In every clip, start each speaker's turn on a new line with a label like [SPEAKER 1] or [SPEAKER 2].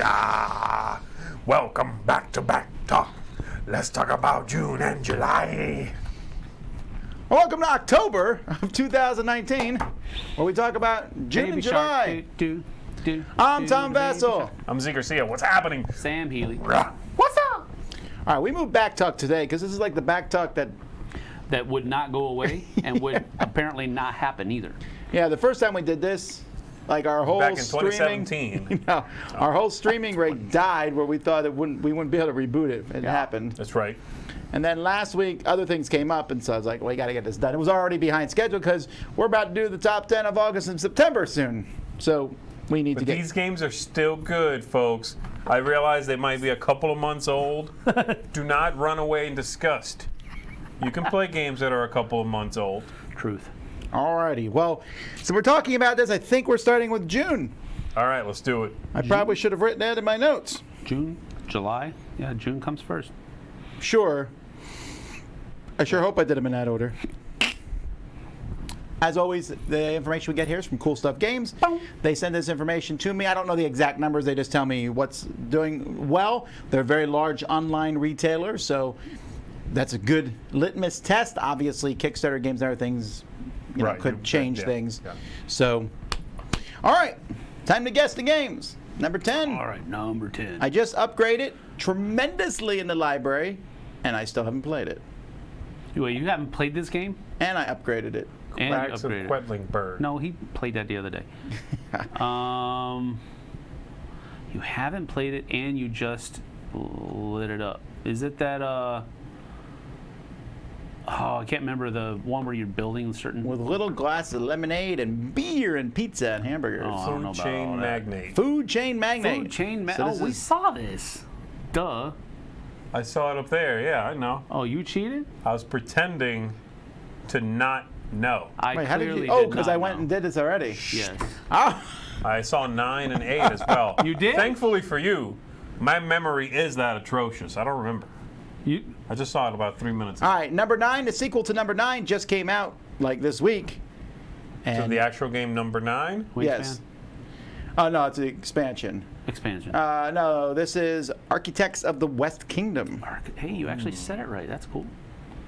[SPEAKER 1] Yeah. Welcome back to BackTalk. Let's talk about June and July.
[SPEAKER 2] Welcome to October of 2019, where we talk about June
[SPEAKER 3] Baby
[SPEAKER 2] and July. I'm Tom Vassell.
[SPEAKER 1] I'm Z Garcia. What's happening?
[SPEAKER 3] Sam Healy.
[SPEAKER 1] What's up?
[SPEAKER 2] All right, we moved BackTalk today because this is like the BackTalk
[SPEAKER 3] That would not go away and would apparently not happen either.
[SPEAKER 2] Yeah, the first time we did this, like our whole
[SPEAKER 1] Back in
[SPEAKER 2] streaming,
[SPEAKER 1] 2017.
[SPEAKER 2] our whole streaming rate died where we thought we wouldn't be able to reboot it. It happened.
[SPEAKER 1] That's right.
[SPEAKER 2] And then last week, other things came up, and so I was like, well, we got to get this done. It was already behind schedule because we're about to do the top 10 of August and September soon. So we need to get...
[SPEAKER 1] These games are still good, folks. I realize they might be a couple of months old. Do not run away in disgust. You can play games that are a couple of months old.
[SPEAKER 3] Truth.
[SPEAKER 2] Alrighty. Well, so we're talking about this. I think we're starting with June.
[SPEAKER 1] All right, let's do it.
[SPEAKER 2] I probably should have written that in my notes.
[SPEAKER 3] June, July. Yeah, June comes first.
[SPEAKER 2] Sure. I sure hope I did them in that order. As always, the information we get here is from Cool Stuff Games. They send this information to me. I don't know the exact numbers. They just tell me what's doing well. They're a very large online retailer, so that's a good litmus test. Obviously, Kickstarter games and other things could change things. Yeah. So, all right, time to guess the games. Number 10.
[SPEAKER 3] All right, number 10.
[SPEAKER 2] I just upgraded tremendously in the library, and I still haven't played it.
[SPEAKER 3] Wait, you haven't played this game?
[SPEAKER 2] And I upgraded it.
[SPEAKER 3] And you
[SPEAKER 1] Quacks of
[SPEAKER 3] upgraded it.
[SPEAKER 1] Quedlinburg.
[SPEAKER 3] No, he played that the other day. You haven't played it, and you just lit it up. Is it that? I can't remember the one where you're building certain.
[SPEAKER 2] With little glasses of lemonade and beer and pizza and hamburgers.
[SPEAKER 3] Oh, I don't know
[SPEAKER 1] Food
[SPEAKER 3] about
[SPEAKER 1] chain
[SPEAKER 3] all that.
[SPEAKER 1] magnate.
[SPEAKER 2] Food chain magnate.
[SPEAKER 3] Food chain.
[SPEAKER 2] So this
[SPEAKER 3] We
[SPEAKER 2] is-
[SPEAKER 3] saw this. Duh.
[SPEAKER 1] I saw it up there. Yeah, I know.
[SPEAKER 3] Oh, you cheated?
[SPEAKER 1] I was pretending to not know.
[SPEAKER 3] I
[SPEAKER 2] Wait, how did
[SPEAKER 3] clearly
[SPEAKER 2] you? Oh,
[SPEAKER 3] did
[SPEAKER 2] because
[SPEAKER 3] not
[SPEAKER 2] I went
[SPEAKER 3] know.
[SPEAKER 2] and did this already.
[SPEAKER 3] Yes.
[SPEAKER 2] Oh.
[SPEAKER 1] I saw 9 and 8 as well.
[SPEAKER 3] You did?
[SPEAKER 1] Thankfully for you, my memory is that atrocious. I don't remember. I just saw it about 3 minutes ago.
[SPEAKER 2] All right, number 9, the sequel to number 9 just came out like this week. And
[SPEAKER 1] So the actual game number 9?
[SPEAKER 2] yes. Oh no, it's the expansion.
[SPEAKER 3] Expansion.
[SPEAKER 2] No, this is Architects of the West Kingdom.
[SPEAKER 3] Hey, you actually said it right. That's cool.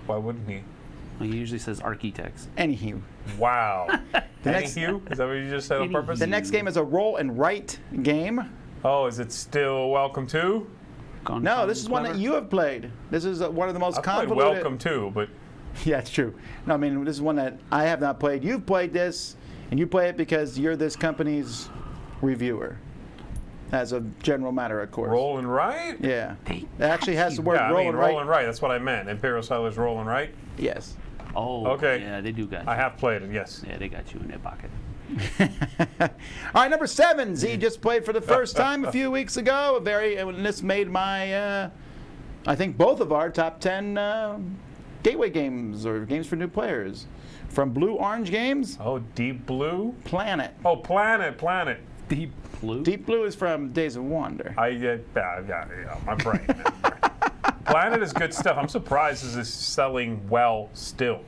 [SPEAKER 1] Why wouldn't he?
[SPEAKER 3] Well, he usually says architects.
[SPEAKER 2] Anywho,
[SPEAKER 1] Wow.
[SPEAKER 2] next-
[SPEAKER 1] Anywho? Is that what you just said on purpose?
[SPEAKER 2] the next game is a roll and write game.
[SPEAKER 1] Oh, is it still Welcome to?
[SPEAKER 2] No, this is one that you have played. This is one of the most
[SPEAKER 1] I played
[SPEAKER 2] convoluted.
[SPEAKER 1] Welcome to, but
[SPEAKER 2] Yeah, it's true. No, I mean, this is one that I have not played. You've played this, and you play it because you're this company's reviewer. As a general matter, of course.
[SPEAKER 1] Roll and Write?
[SPEAKER 2] Yeah. It actually has the word
[SPEAKER 1] Yeah, I
[SPEAKER 2] roll
[SPEAKER 1] mean,
[SPEAKER 2] and
[SPEAKER 1] Roll
[SPEAKER 2] write.
[SPEAKER 1] and Write. That's what I meant. Imperial Settlers Roll and Write.
[SPEAKER 2] Yes.
[SPEAKER 3] Oh,
[SPEAKER 1] Okay.
[SPEAKER 3] Yeah, they do got you.
[SPEAKER 1] I have played it, yes.
[SPEAKER 3] Yeah, they got you in their pocket.
[SPEAKER 2] All right, number 7. Z just played for the first time a few weeks ago. And this made my, I think both of our top 10 gateway games or games for new players. From Blue Orange Games,
[SPEAKER 1] Oh, Deep Blue?
[SPEAKER 2] Planet.
[SPEAKER 1] Oh, Planet.
[SPEAKER 3] Deep Blue?
[SPEAKER 2] Deep Blue is from Days of Wonder.
[SPEAKER 1] Yeah, my brain. Planet is good stuff. I'm surprised this is selling well still.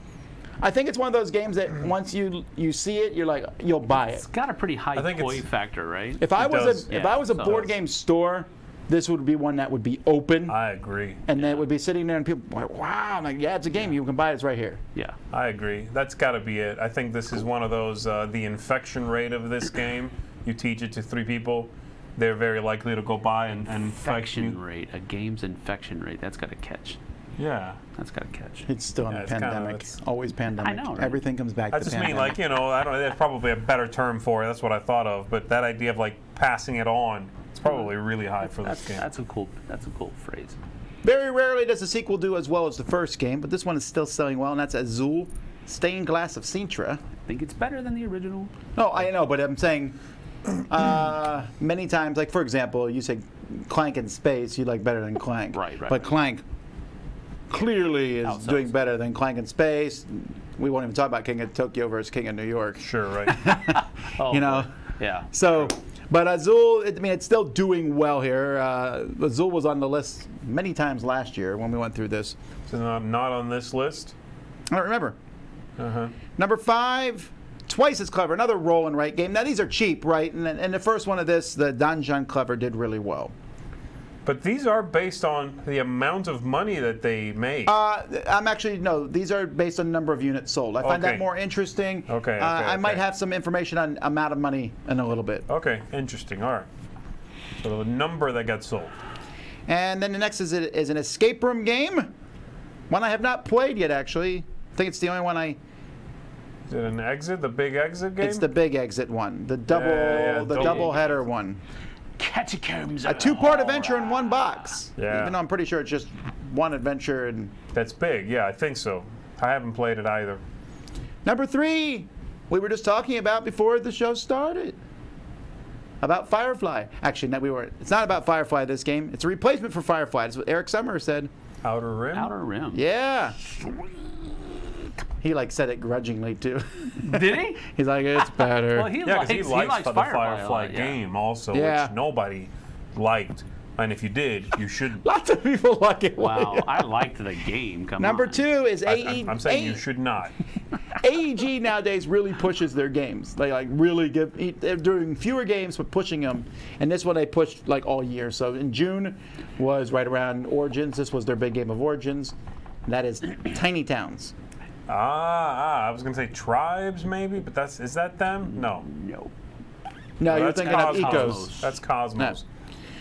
[SPEAKER 2] I think it's one of those games that once you see it, you're like, you'll buy it.
[SPEAKER 3] It's got a pretty high
[SPEAKER 1] think
[SPEAKER 3] toy
[SPEAKER 1] it's-
[SPEAKER 3] factor, right?
[SPEAKER 2] If I
[SPEAKER 1] does.
[SPEAKER 2] was a
[SPEAKER 3] so
[SPEAKER 2] board
[SPEAKER 3] does.
[SPEAKER 2] game store, this would be one that would be open,
[SPEAKER 1] I agree.
[SPEAKER 2] and then it would be sitting there, and people like, wow, I'm like, yeah, it's a game. You can buy it. It's right here.
[SPEAKER 3] Yeah.
[SPEAKER 1] I agree. That's got to be it. I think this is one of those, the infection rate of this game, you teach it to 3 people, they're very likely to go by and infect
[SPEAKER 3] Infection
[SPEAKER 1] you.
[SPEAKER 3] rate. A game's infection rate. That's got to catch.
[SPEAKER 1] Yeah.
[SPEAKER 3] That's got to catch.
[SPEAKER 2] It's still in
[SPEAKER 1] Yeah,
[SPEAKER 2] a
[SPEAKER 1] it's kinda-
[SPEAKER 2] pandemic.
[SPEAKER 1] it's-
[SPEAKER 2] Always pandemic.
[SPEAKER 3] I know, right?
[SPEAKER 2] Everything comes back
[SPEAKER 1] I
[SPEAKER 2] to
[SPEAKER 1] just
[SPEAKER 2] pandemic.
[SPEAKER 1] mean, like, I don't know, there's probably a better term for it. That's what I thought of. But that idea of, like, passing it on, it's probably really high for this game.
[SPEAKER 3] That's a cool phrase.
[SPEAKER 2] Very rarely does the sequel do as well as the first game, but this one is still selling well, and that's Azul, Stained Glass of Sintra.
[SPEAKER 3] I think it's better than the original.
[SPEAKER 2] No, I know, but I'm saying many times, like, for example, you say Clank in space, you like better than Clank.
[SPEAKER 3] Right.
[SPEAKER 2] But Clank clearly is
[SPEAKER 3] Outside.
[SPEAKER 2] doing better than Clank in space. We won't even talk about King of Tokyo versus King of New York.
[SPEAKER 1] Sure, right.
[SPEAKER 3] Oh,
[SPEAKER 2] You know?
[SPEAKER 3] boy. Yeah.
[SPEAKER 2] So, but Azul, it's still doing well here. Azul was on the list many times last year when we went through this.
[SPEAKER 1] So not on this list?
[SPEAKER 2] I don't remember.
[SPEAKER 1] Uh-huh.
[SPEAKER 2] Number 5, Twice as clever, another roll and write game. Now these are cheap, right? And the first one of this, the Donjon Clever, did really well.
[SPEAKER 1] But these are based on the amount of money that they made.
[SPEAKER 2] I'm actually, no, these are based on the number of units sold. I find that
[SPEAKER 1] Okay.
[SPEAKER 2] more interesting.
[SPEAKER 1] Okay,
[SPEAKER 2] I might
[SPEAKER 1] okay.
[SPEAKER 2] have some information on amount of money in a little bit.
[SPEAKER 1] Okay, interesting. All right. So the number that got sold.
[SPEAKER 2] And then the next is an escape room game. One I have not played yet, actually. I think it's the only one
[SPEAKER 1] Is it an exit? The big exit game?
[SPEAKER 2] It's the big exit one, the double header one.
[SPEAKER 3] Catacombs.
[SPEAKER 2] A two-part adventure in one box.
[SPEAKER 1] Yeah.
[SPEAKER 2] Even though I'm pretty sure it's just one adventure. And
[SPEAKER 1] That's big. Yeah, I think so. I haven't played it either.
[SPEAKER 2] number 3, we were just talking about before the show started. About Firefly. Actually, no, we weren't. It's not about Firefly, this game. It's a replacement for Firefly. That's what Eric Summers said.
[SPEAKER 1] Outer Rim?
[SPEAKER 3] Outer Rim.
[SPEAKER 2] Yeah. He said it grudgingly too.
[SPEAKER 3] Did he?
[SPEAKER 2] He's like, it's better.
[SPEAKER 3] Well, he
[SPEAKER 1] Yeah,
[SPEAKER 3] likes,
[SPEAKER 1] because he likes the Firefly
[SPEAKER 3] a lot, yeah.
[SPEAKER 1] game also,
[SPEAKER 2] Yeah.
[SPEAKER 1] which nobody liked. And if you did, you shouldn't.
[SPEAKER 2] Lots of people like it.
[SPEAKER 3] Wow, I liked the game. Come
[SPEAKER 2] Number
[SPEAKER 3] on.
[SPEAKER 2] 2 is
[SPEAKER 1] I'm saying you should not.
[SPEAKER 2] AEG nowadays really pushes their games. They they're doing fewer games but pushing them. And this one they pushed all year. So in June was right around Origins. This was their big game of Origins. And that is Tiny Towns.
[SPEAKER 1] I was gonna say Tribes maybe, but is that them? No.
[SPEAKER 3] No.
[SPEAKER 2] No, you're
[SPEAKER 1] That's
[SPEAKER 2] thinking of
[SPEAKER 1] Cosmos.
[SPEAKER 2] Ecos.
[SPEAKER 1] That's Cosmos.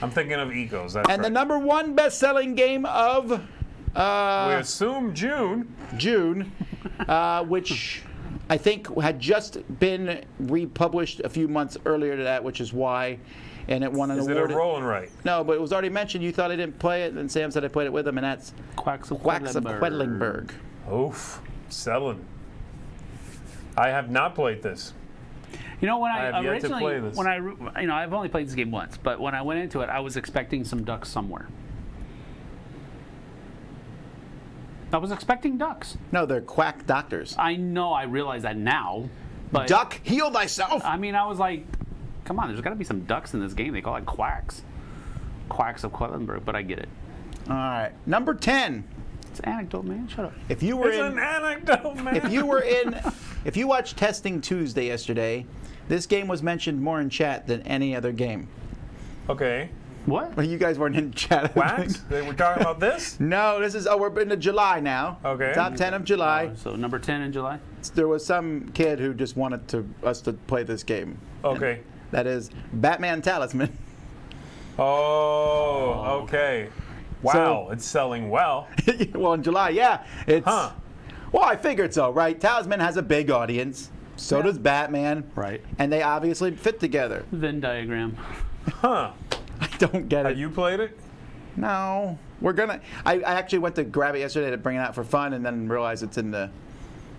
[SPEAKER 1] I'm thinking of Ecos. That's
[SPEAKER 2] And the
[SPEAKER 1] right.
[SPEAKER 2] number 1 best-selling game of
[SPEAKER 1] We assume June.
[SPEAKER 2] June, which I think had just been republished a few months earlier to that, which is why, and it won an
[SPEAKER 1] Is it
[SPEAKER 2] award.
[SPEAKER 1] a roll and write?
[SPEAKER 2] No, but it was already mentioned. You thought I didn't play it, and Sam said I played it with him, and that's
[SPEAKER 3] Quacks of
[SPEAKER 2] Quacks of Quedlinburg.
[SPEAKER 1] Oof. Selling. I have not played this.
[SPEAKER 3] You know, when
[SPEAKER 1] I
[SPEAKER 3] I
[SPEAKER 1] have yet to
[SPEAKER 3] originally,
[SPEAKER 1] play this.
[SPEAKER 3] when I've only played this game once, but when I went into it, I was expecting some ducks somewhere. I was expecting ducks.
[SPEAKER 2] No, they're quack doctors.
[SPEAKER 3] I know, I realize that now, but
[SPEAKER 2] Duck, heal thyself.
[SPEAKER 3] I mean, I was like, come on, there's got to be some ducks in this game. They call it Quacks. Quacks of Quedlinburg, but I get it.
[SPEAKER 2] All right, number 10.
[SPEAKER 3] It's an anecdote, man. Shut up.
[SPEAKER 2] If you were
[SPEAKER 1] It's an anecdote, man.
[SPEAKER 2] if you watched Testing Tuesday yesterday, this game was mentioned more in chat than any other game.
[SPEAKER 1] Okay.
[SPEAKER 3] What?
[SPEAKER 2] Well, you guys weren't in chat. I
[SPEAKER 1] Quacks?
[SPEAKER 2] think.
[SPEAKER 1] They were talking about this?
[SPEAKER 2] No, we're into July now.
[SPEAKER 1] Okay.
[SPEAKER 2] Top 10 of July.
[SPEAKER 3] So number 10 in July?
[SPEAKER 2] There was some kid who just wanted us to play this game.
[SPEAKER 1] Okay.
[SPEAKER 2] And that is Batman Talisman.
[SPEAKER 1] Oh, okay. Wow, it's selling well.
[SPEAKER 2] Well, in July, yeah. It's,
[SPEAKER 1] Huh.
[SPEAKER 2] Well, I figured so, right? Talisman has a big audience. So
[SPEAKER 3] Yeah.
[SPEAKER 2] does Batman.
[SPEAKER 3] Right.
[SPEAKER 2] And they obviously fit together.
[SPEAKER 3] Venn diagram.
[SPEAKER 1] Huh.
[SPEAKER 2] I don't get
[SPEAKER 1] Have
[SPEAKER 2] it.
[SPEAKER 1] you played it?
[SPEAKER 2] No. We're going to... I actually went to grab it yesterday to bring it out for fun and then realized it's in the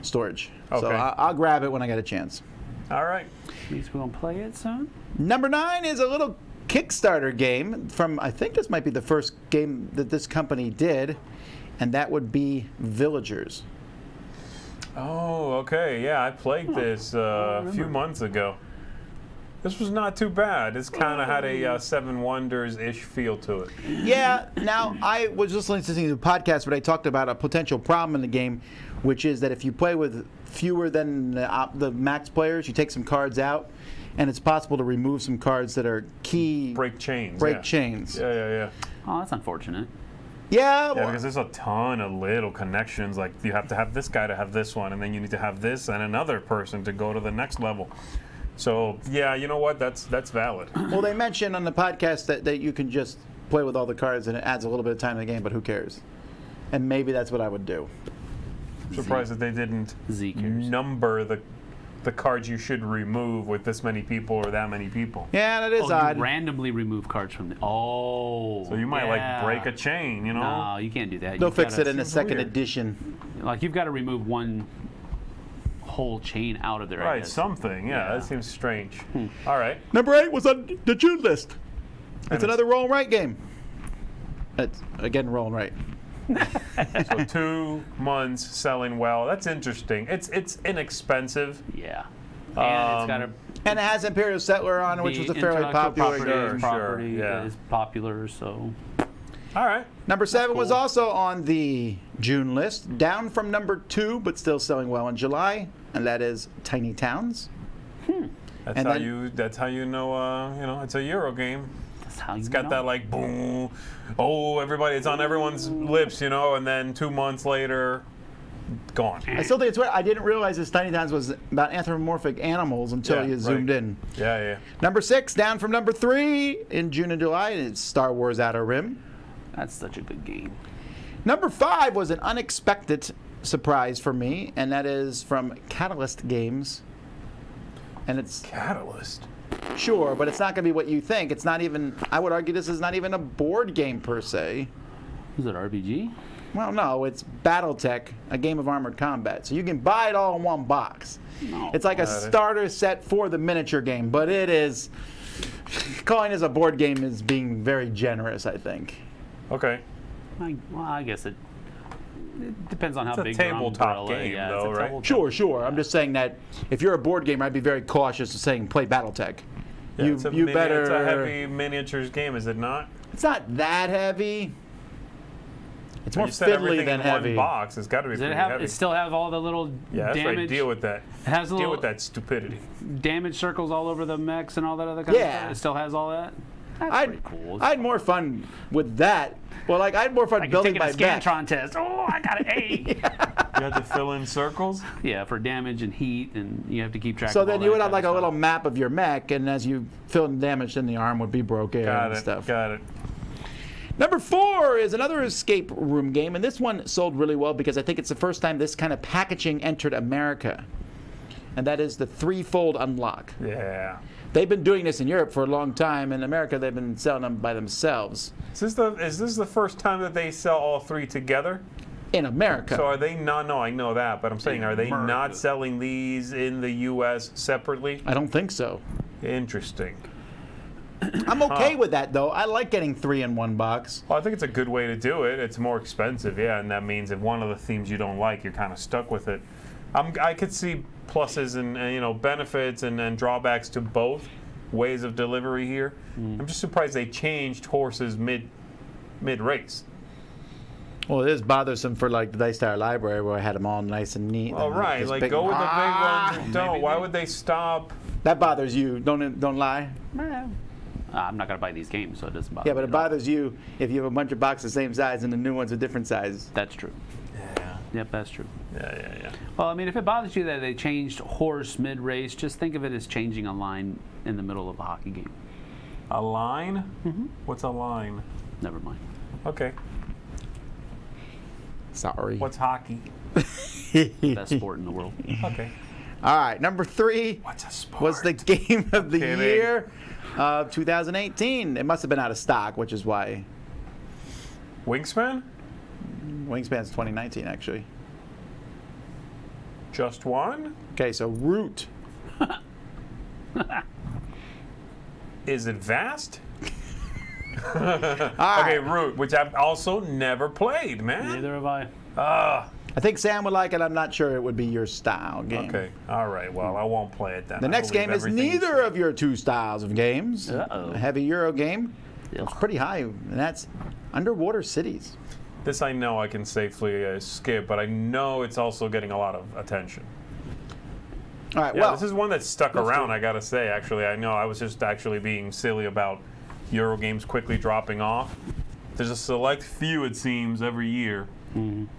[SPEAKER 2] storage. So
[SPEAKER 1] Okay.
[SPEAKER 2] I'll grab it when I get a chance.
[SPEAKER 1] All right.
[SPEAKER 3] Means we're going to play it soon?
[SPEAKER 2] Number 9 is a little Kickstarter game from, I think this might be the first game that this company did, and that would be Villagers.
[SPEAKER 1] Oh, okay. Yeah, I played this a few months ago. This was not too bad. It's kind of had a Seven Wonders-ish feel to it.
[SPEAKER 2] Yeah, now I was just listening to the podcast where they talked about a potential problem in the game, which is that if you play with fewer than the max players, you take some cards out, and it's possible to remove some cards that are key
[SPEAKER 1] Break chains.
[SPEAKER 2] break chains.
[SPEAKER 1] Yeah.
[SPEAKER 3] Oh, that's unfortunate.
[SPEAKER 2] Yeah,
[SPEAKER 1] Yeah,
[SPEAKER 2] well,
[SPEAKER 1] because there's a ton of little connections. Like you have to have this guy to have this one, and then you need to have this and another person to go to the next level. So yeah, you know what? That's valid.
[SPEAKER 2] well, they mentioned on the podcast that you can just play with all the cards and it adds a little bit of time to the game, but who cares? And maybe that's what I would do.
[SPEAKER 1] I'm surprised that they didn't
[SPEAKER 3] Zekers.
[SPEAKER 1] number the cards you should remove with this many people or that many people.
[SPEAKER 2] Yeah, that is
[SPEAKER 3] Oh,
[SPEAKER 2] odd.
[SPEAKER 3] you randomly remove cards from the... Oh.
[SPEAKER 1] So you might
[SPEAKER 3] yeah.
[SPEAKER 1] like break a chain, you know?
[SPEAKER 3] No, you can't do that.
[SPEAKER 2] They'll
[SPEAKER 3] You've
[SPEAKER 2] fix
[SPEAKER 3] gotta-
[SPEAKER 2] it in the second
[SPEAKER 1] weird.
[SPEAKER 2] edition.
[SPEAKER 3] Like, you've got to remove one whole chain out of there, I
[SPEAKER 1] Right,
[SPEAKER 3] guess.
[SPEAKER 1] something. Yeah,
[SPEAKER 3] Yeah.
[SPEAKER 1] that seems strange. All right.
[SPEAKER 2] Number 8 was on the June list.
[SPEAKER 1] And
[SPEAKER 2] It's another roll and write game. It's again roll and write.
[SPEAKER 1] So 2 months selling well. That's interesting. It's inexpensive.
[SPEAKER 3] Yeah. And it's got to...
[SPEAKER 2] And it has Imperial Settler on it, which was a fairly popular game.
[SPEAKER 3] property
[SPEAKER 1] Sure,
[SPEAKER 3] property
[SPEAKER 1] yeah.
[SPEAKER 3] is popular, so...
[SPEAKER 1] All right.
[SPEAKER 2] Number 7 was
[SPEAKER 1] cool.
[SPEAKER 2] also on the June list, down from number 2, but still selling well in July, and that is Tiny Towns.
[SPEAKER 1] That's
[SPEAKER 2] And
[SPEAKER 1] how
[SPEAKER 2] then-
[SPEAKER 1] you. That's how you know. It's a Euro game.
[SPEAKER 3] That's how
[SPEAKER 1] It's got that like boom. Oh, everybody! It's on everyone's lips, and then 2 months later, gone.
[SPEAKER 2] I still think it's weird. I didn't realize this Tiny Towns was about anthropomorphic animals until
[SPEAKER 1] Yeah,
[SPEAKER 2] you zoomed
[SPEAKER 1] right.
[SPEAKER 2] in.
[SPEAKER 1] Yeah.
[SPEAKER 2] Number 6, down from number 3 in June and July, is Star Wars Outer Rim.
[SPEAKER 3] That's such a good game.
[SPEAKER 2] Number 5 was an unexpected surprise for me, and that is from Catalyst Games. And it's
[SPEAKER 1] Catalyst.
[SPEAKER 2] sure, but it's not going to be what you think. It's not even, I would argue this is not even a board game per se.
[SPEAKER 3] Is it RPG?
[SPEAKER 2] Well, no, it's BattleTech, a game of armored combat. So you can buy it all in one box.
[SPEAKER 3] No.
[SPEAKER 2] It's like a
[SPEAKER 1] Got it.
[SPEAKER 2] starter set for the miniature game, but it is, calling this a board game is being very generous, I think.
[SPEAKER 1] Okay.
[SPEAKER 3] I guess it depends on how
[SPEAKER 1] It's a
[SPEAKER 3] big your
[SPEAKER 1] tabletop
[SPEAKER 3] umbrella.
[SPEAKER 1] game,
[SPEAKER 3] Yeah,
[SPEAKER 1] though,
[SPEAKER 3] it's a
[SPEAKER 1] right?
[SPEAKER 3] tabletop.
[SPEAKER 2] Sure. I'm just saying that if you're a board gamer, I'd be very cautious of saying play BattleTech.
[SPEAKER 1] Yeah,
[SPEAKER 2] you
[SPEAKER 1] it's a
[SPEAKER 2] better.
[SPEAKER 1] It's a heavy miniatures game, is it not?
[SPEAKER 2] It's not that heavy. It's more
[SPEAKER 1] You said
[SPEAKER 2] fiddly
[SPEAKER 1] everything
[SPEAKER 2] than
[SPEAKER 1] in
[SPEAKER 2] heavy.
[SPEAKER 1] one box. It's got to be
[SPEAKER 3] Does it
[SPEAKER 1] pretty
[SPEAKER 3] have?
[SPEAKER 1] heavy.
[SPEAKER 3] It still have all the little
[SPEAKER 1] Yeah, that's
[SPEAKER 3] damage.
[SPEAKER 1] right. Deal with that.
[SPEAKER 3] It has
[SPEAKER 1] Deal
[SPEAKER 3] little
[SPEAKER 1] with that stupidity.
[SPEAKER 3] damage circles all over the mechs and all that other kind of
[SPEAKER 2] Yeah.
[SPEAKER 3] stuff. It still has all that. That's
[SPEAKER 2] I'd,
[SPEAKER 3] pretty cool.
[SPEAKER 2] I had more fun with that. Well, like I had more fun
[SPEAKER 3] I can
[SPEAKER 2] building
[SPEAKER 3] take it
[SPEAKER 2] my
[SPEAKER 3] a
[SPEAKER 2] mech.
[SPEAKER 3] Scantron test. Oh, I got an A.
[SPEAKER 1] You had to fill in circles.
[SPEAKER 3] Yeah, for damage and heat, and you have to keep track.
[SPEAKER 2] So
[SPEAKER 3] of all
[SPEAKER 2] then you
[SPEAKER 3] that
[SPEAKER 2] would have
[SPEAKER 3] kind
[SPEAKER 2] like
[SPEAKER 3] of
[SPEAKER 2] a little
[SPEAKER 3] stuff.
[SPEAKER 2] map of your mech, and as you fill in damage, then the arm would be broken
[SPEAKER 1] Got
[SPEAKER 2] and
[SPEAKER 1] it.
[SPEAKER 2] stuff.
[SPEAKER 1] Got it.
[SPEAKER 2] Number 4 is another escape room game, and this one sold really well because I think it's the first time this kind of packaging entered America, and that is the Threefold Unlock.
[SPEAKER 1] Yeah.
[SPEAKER 2] They've been doing this in Europe for a long time. In America, they've been selling them by themselves.
[SPEAKER 1] Is this the first time that they sell all three together?
[SPEAKER 2] In America.
[SPEAKER 1] So are they not? No, I know that, but I'm saying, are they not
[SPEAKER 3] America.
[SPEAKER 1] selling these in the U.S. separately?
[SPEAKER 2] I don't think so.
[SPEAKER 1] Interesting.
[SPEAKER 2] I'm okay with that, though. I like getting 3 in one box.
[SPEAKER 1] Well, I think it's a good way to do it. It's more expensive, yeah, and that means if one of the themes you don't like, you're kind of stuck with it. I could see pluses and benefits and drawbacks to both ways of delivery here. I'm just surprised they changed horses mid race.
[SPEAKER 2] Well, it is bothersome for like the Dice Tower Library where I had them all nice and neat.
[SPEAKER 1] All
[SPEAKER 2] and
[SPEAKER 1] right,
[SPEAKER 2] this
[SPEAKER 1] like
[SPEAKER 2] big-
[SPEAKER 1] go with the big ones.
[SPEAKER 3] maybe
[SPEAKER 1] Don't. Why
[SPEAKER 3] they-
[SPEAKER 1] would they stop?
[SPEAKER 2] That bothers you. Don't lie.
[SPEAKER 3] I'm not gonna buy these games, so it doesn't bother
[SPEAKER 2] Yeah, but
[SPEAKER 3] me
[SPEAKER 2] it
[SPEAKER 3] at all.
[SPEAKER 2] bothers you if you have a bunch of boxes the same size and the new ones a different size.
[SPEAKER 3] That's true.
[SPEAKER 1] Yeah.
[SPEAKER 3] Yep, that's true.
[SPEAKER 1] Yeah.
[SPEAKER 3] Well, I mean, if it bothers you that they changed horse mid-race, just think of it as changing a line in the middle of a hockey game.
[SPEAKER 1] A line? What's a line?
[SPEAKER 3] Never mind.
[SPEAKER 1] Okay.
[SPEAKER 2] Sorry.
[SPEAKER 1] What's hockey?
[SPEAKER 3] Best sport in the world.
[SPEAKER 1] Okay.
[SPEAKER 2] All right, number 3
[SPEAKER 1] What's a sport?
[SPEAKER 2] was the game of the
[SPEAKER 1] Kidding.
[SPEAKER 2] year of 2018. It must have been out of stock, which is why
[SPEAKER 1] Wingspan?
[SPEAKER 2] Wingspan's 2019, actually.
[SPEAKER 1] Just one?
[SPEAKER 2] Okay, so Root.
[SPEAKER 1] Is it Vast?
[SPEAKER 2] All right.
[SPEAKER 1] Okay, Root, which I've also never played, man.
[SPEAKER 3] Neither have I.
[SPEAKER 2] I think Sam would like it. I'm not sure it would be your style game.
[SPEAKER 1] Okay, all right. Well, I won't play it then.
[SPEAKER 2] The
[SPEAKER 1] I
[SPEAKER 2] next
[SPEAKER 1] believe
[SPEAKER 2] game is
[SPEAKER 1] everything you
[SPEAKER 2] neither
[SPEAKER 1] said.
[SPEAKER 2] of your two styles of games.
[SPEAKER 3] Uh-oh.
[SPEAKER 2] A heavy Euro game.
[SPEAKER 3] Ugh.
[SPEAKER 2] It's pretty high, and that's Underwater Cities.
[SPEAKER 1] This I know I can safely skip, but I know it's also getting a lot of attention.
[SPEAKER 2] All right,
[SPEAKER 1] Yeah,
[SPEAKER 2] well,
[SPEAKER 1] this is one that stuck around, I gotta say, actually. I know I was just actually being silly about Euro games quickly dropping off. There's a select few, it seems, every year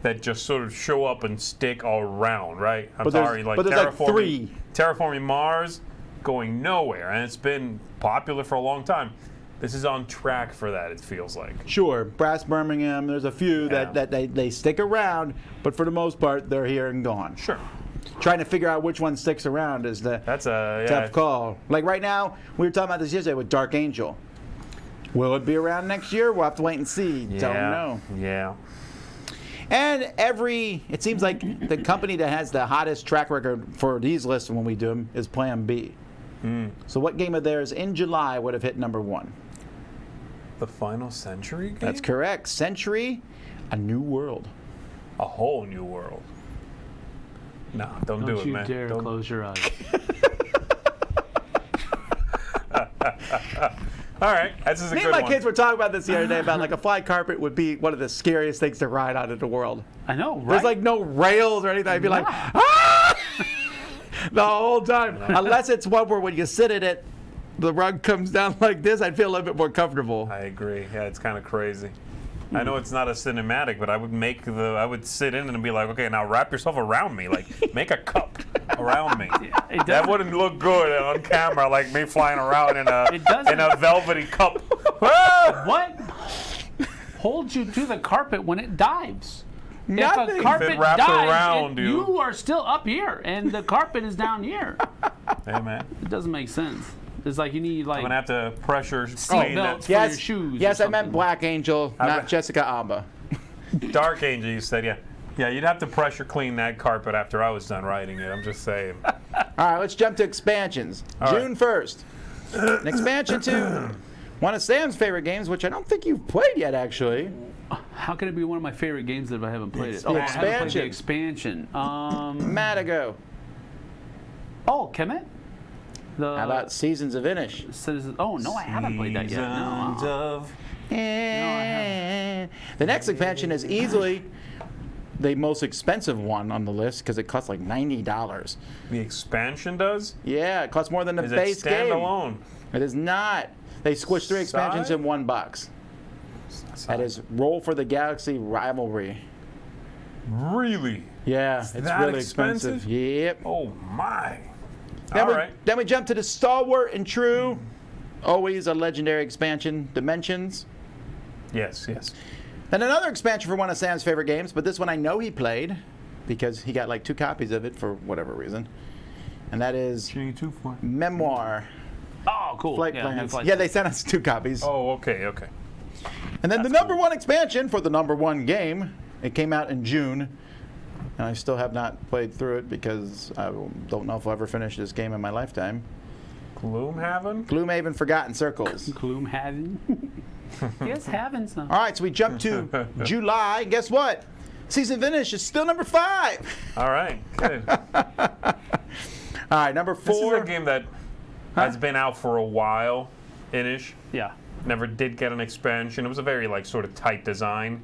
[SPEAKER 1] that just sort of show up and stick around, right? I'm
[SPEAKER 2] But there's-
[SPEAKER 1] sorry, like
[SPEAKER 2] but there's like three.
[SPEAKER 1] Terraforming Mars, going nowhere, and it's been popular for a long time. This is on track for that, it feels like.
[SPEAKER 2] sure, Brass Birmingham, there's a few
[SPEAKER 1] Yeah.
[SPEAKER 2] that they stick around, but for the most part, they're here and gone.
[SPEAKER 1] Sure.
[SPEAKER 2] Trying to figure out which one sticks around is the
[SPEAKER 1] That's a
[SPEAKER 2] tough call. Like right now, we were talking about this yesterday with Dark Angel. Will it be around next year? We'll have to wait and see. Don't know.
[SPEAKER 1] Yeah.
[SPEAKER 2] And it seems like the company that has the hottest track record for these lists when we do them is Plan B. So what game of theirs in July would have hit number 1?
[SPEAKER 1] The Final Century game?
[SPEAKER 2] That's correct. Century, A New World.
[SPEAKER 1] A whole new world. No, don't do
[SPEAKER 3] Don't
[SPEAKER 1] it,
[SPEAKER 3] you
[SPEAKER 1] man.
[SPEAKER 3] dare
[SPEAKER 1] Don't-
[SPEAKER 3] close your eyes.
[SPEAKER 1] All right, this is a
[SPEAKER 2] Me
[SPEAKER 1] good
[SPEAKER 2] and my
[SPEAKER 1] one.
[SPEAKER 2] kids were talking about this the other day about like a fly carpet would be one of the scariest things to ride on in the world.
[SPEAKER 3] I know, right?
[SPEAKER 2] There's like no rails or anything. I'd be like, ah! The whole time. Unless it's one where when you sit in it, the rug comes down like this, I'd feel a little bit more comfortable.
[SPEAKER 1] I agree. Yeah, it's kind of crazy. I know it's not a cinematic, but I would sit in and be like, okay, now wrap yourself around me, like make a cup around me. That wouldn't look good on camera, like me flying around in a velvety cup.
[SPEAKER 3] What holds you to the carpet when it dives?
[SPEAKER 2] Nothing.
[SPEAKER 3] If a carpet
[SPEAKER 1] If it wraps
[SPEAKER 3] dives,
[SPEAKER 1] around you.
[SPEAKER 3] you are still up here, and the carpet is down here.
[SPEAKER 1] Hey, man.
[SPEAKER 3] It doesn't make sense. It's like you need like
[SPEAKER 1] I'm gonna have to pressure
[SPEAKER 3] seat
[SPEAKER 1] clean
[SPEAKER 3] belts
[SPEAKER 1] that.
[SPEAKER 3] for your shoes.
[SPEAKER 2] Yes,
[SPEAKER 3] or
[SPEAKER 2] I meant
[SPEAKER 3] something.
[SPEAKER 2] Black Angel, not Jessica Alba.
[SPEAKER 1] Dark Angel, you said, yeah. Yeah, you'd have to pressure clean that carpet after I was done writing it. I'm just saying.
[SPEAKER 2] All right, let's jump to expansions. June 1st. An expansion to one of Sam's favorite games, which I don't think you've played yet, actually.
[SPEAKER 3] How can it be one of my favorite games if I haven't played it?
[SPEAKER 2] The
[SPEAKER 3] I haven't played
[SPEAKER 2] expansion.
[SPEAKER 3] the expansion.
[SPEAKER 2] Matago.
[SPEAKER 3] Oh, Kemet? The
[SPEAKER 2] How about Seasons of Inish?
[SPEAKER 3] Oh no, I haven't played that yet. No.
[SPEAKER 1] Seasons of-
[SPEAKER 2] The next expansion is easily the most expensive one on the list because it costs like $90.
[SPEAKER 1] The expansion does?
[SPEAKER 2] Yeah, it costs more than the
[SPEAKER 1] Is it
[SPEAKER 2] base game.
[SPEAKER 1] standalone?
[SPEAKER 2] It is not. They squished 3 expansions
[SPEAKER 1] Side?
[SPEAKER 2] in one box. That is Roll for the Galaxy Rivalry.
[SPEAKER 1] Really?
[SPEAKER 2] Yeah, it's
[SPEAKER 1] that
[SPEAKER 2] really
[SPEAKER 1] expensive?
[SPEAKER 2] expensive. Yep.
[SPEAKER 1] Oh my.
[SPEAKER 2] Then,
[SPEAKER 1] All right.
[SPEAKER 2] then we jump to the stalwart and true, always a legendary expansion, Dimensions.
[SPEAKER 1] Yes, yes.
[SPEAKER 2] Then another expansion for one of Sam's favorite games, but this one I know he played because he got like 2 copies of it for whatever reason. And that is Memoir.
[SPEAKER 3] Oh, cool.
[SPEAKER 2] Flight
[SPEAKER 3] yeah,
[SPEAKER 2] Plans.
[SPEAKER 3] Flight
[SPEAKER 2] Yeah, they sent us 2 copies.
[SPEAKER 1] Oh, okay, okay.
[SPEAKER 2] And then the number 1 expansion for the number 1 game, it came out in June. And I still have not played through it because I don't know if I'll ever finish this game in my lifetime.
[SPEAKER 1] Gloomhaven?
[SPEAKER 2] Gloomhaven Forgotten Circles.
[SPEAKER 3] Gloomhaven. Yes, Haven some.
[SPEAKER 2] All right, so we jump to July. Guess what? Season finish is still number 5.
[SPEAKER 1] All right, good.
[SPEAKER 2] All right, number 4.
[SPEAKER 1] This is a game that has been out for a while, Inish.
[SPEAKER 3] Yeah.
[SPEAKER 1] Never did get an expansion. It was a very like sort of tight design.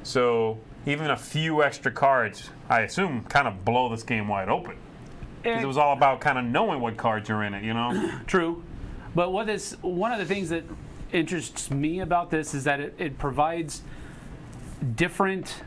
[SPEAKER 1] So even a few extra cards, I assume, kind of blow this game wide open. Because it was all about kind of knowing what cards are in it, you know?
[SPEAKER 3] True. But what is one of the things that interests me about this is that it provides different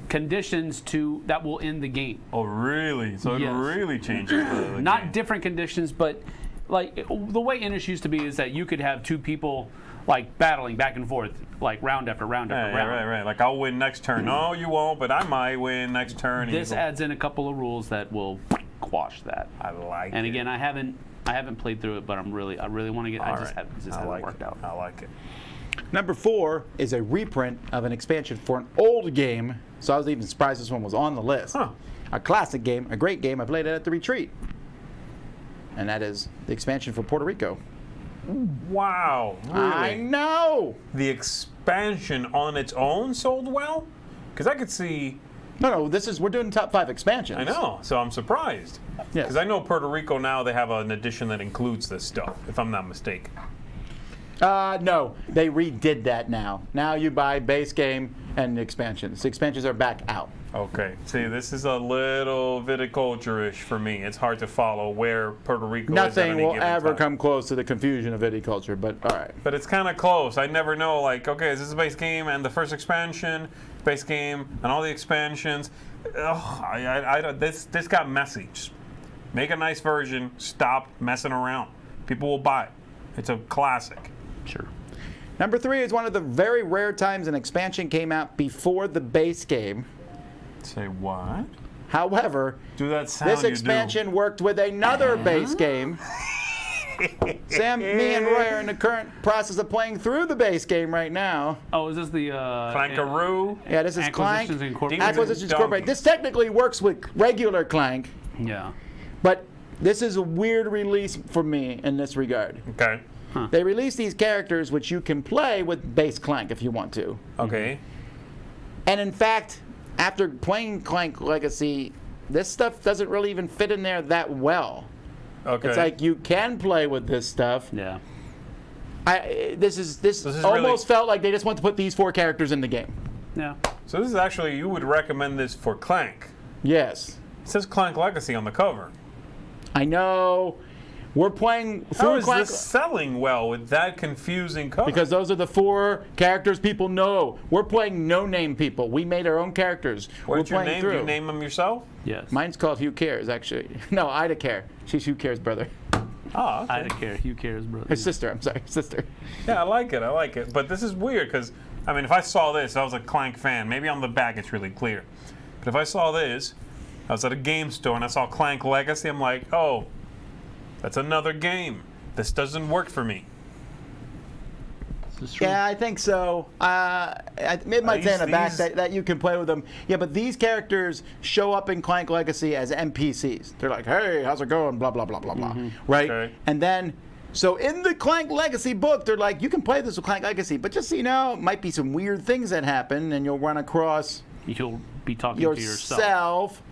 [SPEAKER 3] conditions that will end the game.
[SPEAKER 1] Oh, really? So it
[SPEAKER 3] Yes.
[SPEAKER 1] really changes the
[SPEAKER 3] Not
[SPEAKER 1] game.
[SPEAKER 3] different conditions, but like the way Inish used to be is that you could have 2 people like battling back and forth, like round after round after
[SPEAKER 1] Yeah,
[SPEAKER 3] round.
[SPEAKER 1] right. Like I'll win next turn. No, you won't, but I might win next turn. and
[SPEAKER 3] This
[SPEAKER 1] you go-
[SPEAKER 3] adds in a couple of rules that will quash that.
[SPEAKER 1] I like
[SPEAKER 3] And
[SPEAKER 1] it.
[SPEAKER 3] again, I haven't played through it, but I really want to get.
[SPEAKER 1] All
[SPEAKER 3] I just
[SPEAKER 1] right.
[SPEAKER 3] haven't
[SPEAKER 1] like
[SPEAKER 3] worked
[SPEAKER 1] it.
[SPEAKER 3] out.
[SPEAKER 1] I like it.
[SPEAKER 2] Number 4 is a reprint of an expansion for an old game. So I was even surprised this one was on the list.
[SPEAKER 1] Huh.
[SPEAKER 2] A classic game, a great game. I played it at the retreat. And that is the expansion for Puerto Rico.
[SPEAKER 1] Wow. Really?
[SPEAKER 2] I know.
[SPEAKER 1] The expansion on its own sold well? Because I could see.
[SPEAKER 2] No, we're doing top 5 expansions.
[SPEAKER 1] I know. So I'm surprised.
[SPEAKER 2] Yes.
[SPEAKER 1] Because I know Puerto Rico now they have an edition that includes this stuff, if I'm not mistaken.
[SPEAKER 2] No, they redid that now. Now you buy base game and expansions. The expansions are back out.
[SPEAKER 1] Okay. See, this is a little viticulture-ish for me. It's hard to follow where Puerto Rico is at
[SPEAKER 2] Nothing
[SPEAKER 1] any
[SPEAKER 2] will
[SPEAKER 1] given
[SPEAKER 2] ever
[SPEAKER 1] time.
[SPEAKER 2] come close to the confusion of viticulture, but all right.
[SPEAKER 1] But it's kind of close. I never know, like, okay, is this a base game and the first expansion, base game, and all the expansions? Ugh, this got messy. Just make a nice version. Stop messing around. People will buy it. It's a classic.
[SPEAKER 3] Sure.
[SPEAKER 2] Number 3 is one of the very rare times an expansion came out before the base game.
[SPEAKER 1] Say what?
[SPEAKER 2] However,
[SPEAKER 1] Do that sound
[SPEAKER 2] this expansion worked with another base game. Sam, me, and Roy are in the current process of playing through the base game right now.
[SPEAKER 3] Oh, is this the
[SPEAKER 1] Clankaroo?
[SPEAKER 2] Yeah, this is Clank.
[SPEAKER 3] Acquisitions Incorporated?
[SPEAKER 2] Acquisitions
[SPEAKER 1] Donkey.
[SPEAKER 2] Incorporated. This technically works with regular Clank,
[SPEAKER 3] Yeah.
[SPEAKER 2] but this is a weird release for me in this regard.
[SPEAKER 1] Okay.
[SPEAKER 2] They release these characters which you can play with base Clank if you want to.
[SPEAKER 1] Okay.
[SPEAKER 2] And in fact, after playing Clank Legacy, this stuff doesn't really even fit in there that well.
[SPEAKER 1] Okay.
[SPEAKER 2] It's like you can play with this stuff.
[SPEAKER 3] Yeah.
[SPEAKER 2] This
[SPEAKER 1] is
[SPEAKER 2] almost
[SPEAKER 1] really-
[SPEAKER 2] felt like they just want to put these 4 characters in the game.
[SPEAKER 3] Yeah.
[SPEAKER 1] So this is actually, you would recommend this for Clank.
[SPEAKER 2] Yes.
[SPEAKER 1] It says Clank Legacy on the cover.
[SPEAKER 2] I know. We're playing
[SPEAKER 1] How
[SPEAKER 2] through
[SPEAKER 1] is
[SPEAKER 2] Clank
[SPEAKER 1] this selling well with that confusing cover?
[SPEAKER 2] because those are the 4 characters people know. We're playing no-name people. We made our own characters.
[SPEAKER 1] What's
[SPEAKER 2] We're
[SPEAKER 1] your
[SPEAKER 2] playing
[SPEAKER 1] name?
[SPEAKER 2] through.
[SPEAKER 1] Do you name them yourself?
[SPEAKER 3] Yes.
[SPEAKER 2] Mine's called Who Cares, actually. No, Ida Care. She's Who Cares' brother.
[SPEAKER 1] Oh, okay.
[SPEAKER 3] I don't care. Who cares, bro?
[SPEAKER 2] Her sister. I'm sorry, sister.
[SPEAKER 1] Yeah, I like it. But this is weird because, I mean, if I saw this, I was a Clank fan. Maybe on the back it's really clear. But if I saw this, I was at a game store and I saw Clank Legacy, I'm like, oh, that's another game. This doesn't work for me.
[SPEAKER 3] This is true.
[SPEAKER 2] Yeah, I think so. It might say in the back that you can play with them. Yeah, but these characters show up in Clank Legacy as NPCs. They're like, hey, how's it going? Blah, blah, blah, blah, blah. Right?
[SPEAKER 1] Okay.
[SPEAKER 2] And then, so in the Clank Legacy book, they're like, you can play this with Clank Legacy, but just so you know, it might be some weird things that happen, and you'll run across
[SPEAKER 3] You'll be talking to yourself.
[SPEAKER 2] yourself.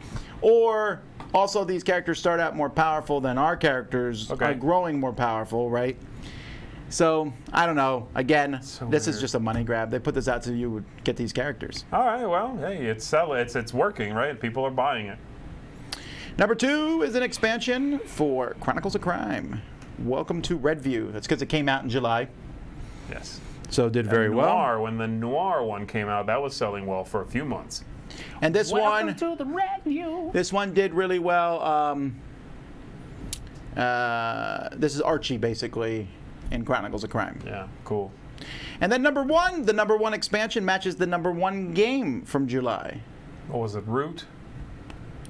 [SPEAKER 2] Or also, these characters start out more powerful than our characters
[SPEAKER 1] Okay.
[SPEAKER 2] are growing more powerful, right? So, I don't know. Again,
[SPEAKER 1] So
[SPEAKER 2] this is
[SPEAKER 1] weird.
[SPEAKER 2] just a money grab. They put this out so you would get these characters.
[SPEAKER 1] All right, well, hey, it's working, right? People are buying it.
[SPEAKER 2] Number 2 is an expansion for Chronicles of Crime. Welcome to Redview. That's because it came out in July,
[SPEAKER 1] Yes.
[SPEAKER 2] so it did very well.
[SPEAKER 1] Noir, when the Noir one came out, that was selling well for a few months.
[SPEAKER 2] And this
[SPEAKER 3] Welcome
[SPEAKER 2] one,
[SPEAKER 3] to the Redview.
[SPEAKER 2] this one did really well. This is Archie, basically, in Chronicles of Crime.
[SPEAKER 1] Yeah, cool.
[SPEAKER 2] And then number 1, the number 1 expansion matches the number 1 game from July.
[SPEAKER 1] What was it, Root?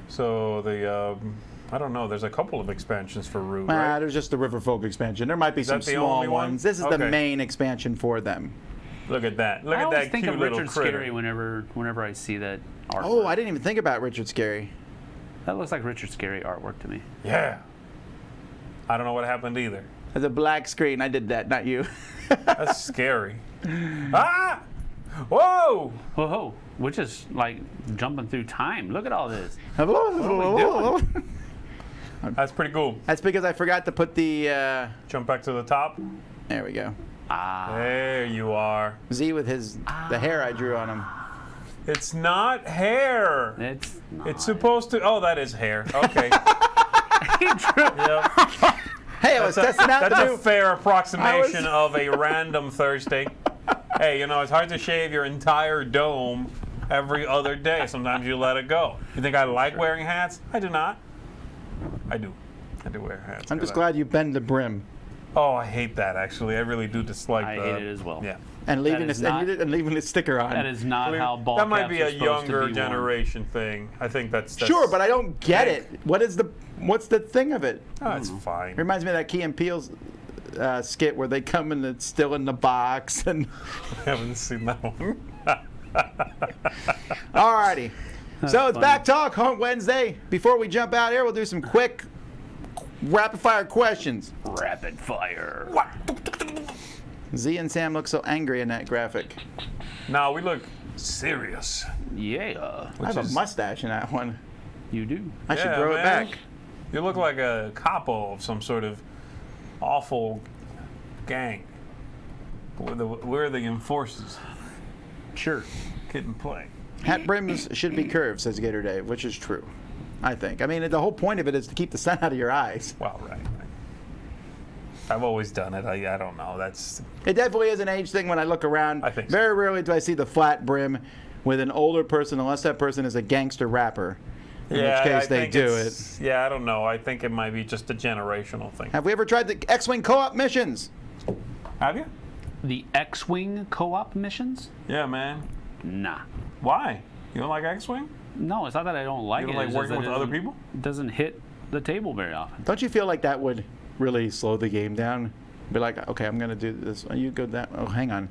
[SPEAKER 1] So the, I don't know, there's a couple of expansions for Root, right?
[SPEAKER 2] There's just the Riverfolk expansion. There might be some
[SPEAKER 1] that the
[SPEAKER 2] small
[SPEAKER 1] only one?
[SPEAKER 2] ones. This is the
[SPEAKER 1] Okay.
[SPEAKER 2] main expansion for them.
[SPEAKER 1] Look at that. Look
[SPEAKER 3] I
[SPEAKER 1] at
[SPEAKER 3] always
[SPEAKER 1] that
[SPEAKER 3] think
[SPEAKER 1] cute
[SPEAKER 3] of
[SPEAKER 1] little
[SPEAKER 3] Richard
[SPEAKER 1] critter.
[SPEAKER 3] Scarry whenever I see that artwork.
[SPEAKER 2] Oh, I didn't even think about Richard Scarry.
[SPEAKER 3] That looks like Richard Scarry artwork to me.
[SPEAKER 1] Yeah. I don't know what happened either.
[SPEAKER 2] There's a black screen. I did that, not you.
[SPEAKER 1] That's scary. Ah! Whoa!
[SPEAKER 3] Whoa, we're just like jumping through time. Look at all this.
[SPEAKER 2] Hello.
[SPEAKER 1] That's pretty cool.
[SPEAKER 2] That's because I forgot to put the.
[SPEAKER 1] Jump back to the top.
[SPEAKER 2] There we go.
[SPEAKER 1] There you are.
[SPEAKER 2] Z with the hair I drew on him.
[SPEAKER 1] It's not hair.
[SPEAKER 3] It's not.
[SPEAKER 1] It's supposed to. Oh, that is hair. Okay. Yep.
[SPEAKER 2] Hey, I was testing out
[SPEAKER 1] That's
[SPEAKER 2] the
[SPEAKER 1] a
[SPEAKER 2] new.
[SPEAKER 1] fair approximation of a random Thursday. Hey, you know, it's hard to shave your entire dome every other day. Sometimes you let it go. You think I like wearing hats? I do not. I do. I do wear hats.
[SPEAKER 2] I'm just glad you bend the brim
[SPEAKER 1] Oh, I hate that, actually. I really do dislike
[SPEAKER 3] I
[SPEAKER 1] the...
[SPEAKER 3] hate it as well.
[SPEAKER 1] Yeah.
[SPEAKER 2] and leaving
[SPEAKER 3] is
[SPEAKER 2] this
[SPEAKER 3] not-
[SPEAKER 2] and leaving the sticker on.
[SPEAKER 3] That is not how ball
[SPEAKER 1] That might
[SPEAKER 3] caps
[SPEAKER 1] be
[SPEAKER 3] are
[SPEAKER 1] a
[SPEAKER 3] supposed to
[SPEAKER 1] younger
[SPEAKER 3] be worn.
[SPEAKER 1] generation thing. I think that's
[SPEAKER 2] Sure, but I don't get it. What's the thing of it?
[SPEAKER 1] Oh, it's fine.
[SPEAKER 2] Reminds me of that Key and Peele's skit where they come and it's still in the box. And
[SPEAKER 1] I haven't seen that one.
[SPEAKER 2] alrighty, so it's
[SPEAKER 3] funny.
[SPEAKER 2] Back Talk on Wednesday. Before we jump out here, we'll do some quick rapid fire questions.
[SPEAKER 3] Rapid fire.
[SPEAKER 2] Z and Sam look so angry in that graphic.
[SPEAKER 1] No, we look serious.
[SPEAKER 3] Yeah,
[SPEAKER 2] I have a
[SPEAKER 1] is-
[SPEAKER 2] mustache in that one.
[SPEAKER 3] you do.
[SPEAKER 2] I should
[SPEAKER 1] Yeah,
[SPEAKER 2] grow it
[SPEAKER 1] man.
[SPEAKER 2] back.
[SPEAKER 1] You look like a capo of some sort of awful gang. We're the enforcers.
[SPEAKER 3] Sure.
[SPEAKER 1] Kid and play.
[SPEAKER 2] Hat brims should be curved, says Gator Dave, which is true. I think. I mean, the whole point of it is to keep the sun out of your eyes.
[SPEAKER 1] Well, right. I've always done it. I don't know. That's
[SPEAKER 2] It definitely is an age thing when I look around.
[SPEAKER 1] I think so.
[SPEAKER 2] Very rarely do I see the flat brim with an older person, unless that person is a gangster rapper. In which case
[SPEAKER 1] I
[SPEAKER 2] they
[SPEAKER 1] think
[SPEAKER 2] do
[SPEAKER 1] it's- Yeah, I don't know. I think it might be just a generational thing.
[SPEAKER 2] Have we ever tried the X-Wing co-op missions?
[SPEAKER 1] Have you?
[SPEAKER 3] The X-Wing co-op missions?
[SPEAKER 1] Yeah, man.
[SPEAKER 3] Nah.
[SPEAKER 1] Why? You don't like X-Wing?
[SPEAKER 3] No, it's not that I don't like
[SPEAKER 1] You
[SPEAKER 3] it.
[SPEAKER 1] don't like
[SPEAKER 3] it's just
[SPEAKER 1] working
[SPEAKER 3] that
[SPEAKER 1] with
[SPEAKER 3] it
[SPEAKER 1] other
[SPEAKER 3] doesn't-
[SPEAKER 1] people?
[SPEAKER 3] It doesn't hit the table very often.
[SPEAKER 2] Don't you feel like that would really slow the game down? Be like, okay, I'm going to do this. You go that. Oh, hang on.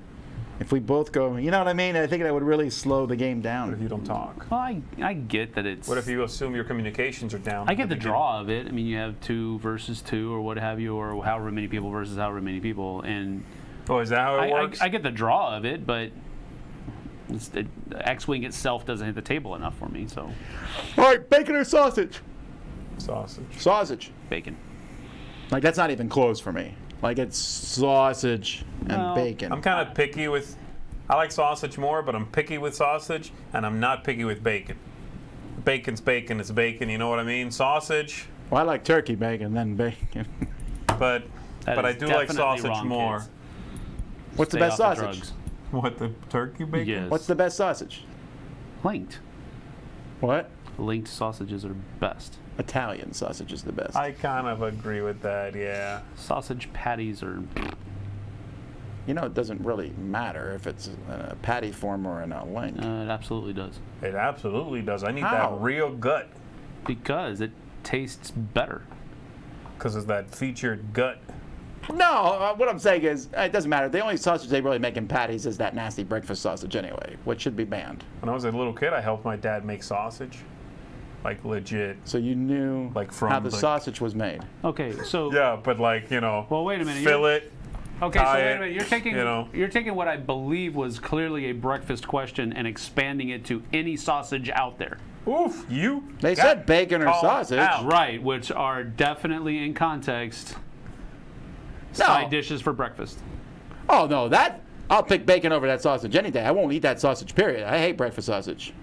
[SPEAKER 2] If we both go, you know what I mean? I think that would really slow the game
[SPEAKER 1] What if
[SPEAKER 2] down.
[SPEAKER 1] you don't talk?
[SPEAKER 3] Well, I get that it's.
[SPEAKER 1] What if you assume your communications are down?
[SPEAKER 3] I get
[SPEAKER 1] at
[SPEAKER 3] the
[SPEAKER 1] beginning?
[SPEAKER 3] draw of it. I mean, you have 2 versus 2 or what have you, or however many people versus however many people, and
[SPEAKER 1] Oh, is that how it works?
[SPEAKER 3] I get the draw of it, but X-Wing itself doesn't hit the table enough for me. So
[SPEAKER 2] All right, bacon or sausage?
[SPEAKER 1] Sausage.
[SPEAKER 2] Sausage.
[SPEAKER 3] bacon.
[SPEAKER 2] Like, that's not even close for me. Like, it's sausage and bacon.
[SPEAKER 1] I'm kind of picky with. I like sausage more, but I'm picky with sausage, and I'm not picky with bacon. Bacon's bacon. It's bacon. You know what I mean? Sausage.
[SPEAKER 2] Well, I like turkey bacon, then bacon.
[SPEAKER 1] But I
[SPEAKER 3] is
[SPEAKER 1] do like
[SPEAKER 3] definitely
[SPEAKER 1] sausage
[SPEAKER 3] wrong,
[SPEAKER 1] more.
[SPEAKER 3] kids.
[SPEAKER 2] What's the
[SPEAKER 3] Stay
[SPEAKER 2] best
[SPEAKER 3] off the
[SPEAKER 2] sausage?
[SPEAKER 3] drugs.
[SPEAKER 1] What, the turkey bacon?
[SPEAKER 3] Yes.
[SPEAKER 2] What's the best sausage?
[SPEAKER 3] Linked?
[SPEAKER 2] What?
[SPEAKER 3] Linked sausages are best.
[SPEAKER 2] Italian sausage is the best.
[SPEAKER 1] I kind of agree with that. Yeah.
[SPEAKER 3] Sausage patties are.
[SPEAKER 2] You know, it doesn't really matter if it's a patty form or in a link.
[SPEAKER 3] It absolutely does.
[SPEAKER 1] It absolutely does. I need
[SPEAKER 2] How?
[SPEAKER 1] that real gut
[SPEAKER 3] Because it tastes better.
[SPEAKER 1] because of that featured gut.
[SPEAKER 2] No, what I'm saying is, it doesn't matter. The only sausage they really make in patties is that nasty breakfast sausage anyway, which should be banned.
[SPEAKER 1] When I was a little kid, I helped my dad make sausage. Like legit.
[SPEAKER 2] So you knew
[SPEAKER 1] Like from
[SPEAKER 2] how the
[SPEAKER 1] the-
[SPEAKER 2] sausage was made.
[SPEAKER 3] Okay, so.
[SPEAKER 1] Yeah, but like, you know,
[SPEAKER 3] Well, wait a minute.
[SPEAKER 1] fill it.
[SPEAKER 3] Okay, so
[SPEAKER 1] tie
[SPEAKER 3] wait a
[SPEAKER 1] it,
[SPEAKER 3] minute. You're taking what I believe was clearly a breakfast question and expanding it to any sausage out there.
[SPEAKER 1] Oof, you.
[SPEAKER 2] They
[SPEAKER 1] got
[SPEAKER 2] said bacon or
[SPEAKER 1] called
[SPEAKER 2] sausage.
[SPEAKER 1] out.
[SPEAKER 3] Right, which are definitely in context
[SPEAKER 2] No.
[SPEAKER 3] side dishes for breakfast.
[SPEAKER 2] Oh, no, I'll pick bacon over that sausage any day. I won't eat that sausage, period. I hate breakfast sausage.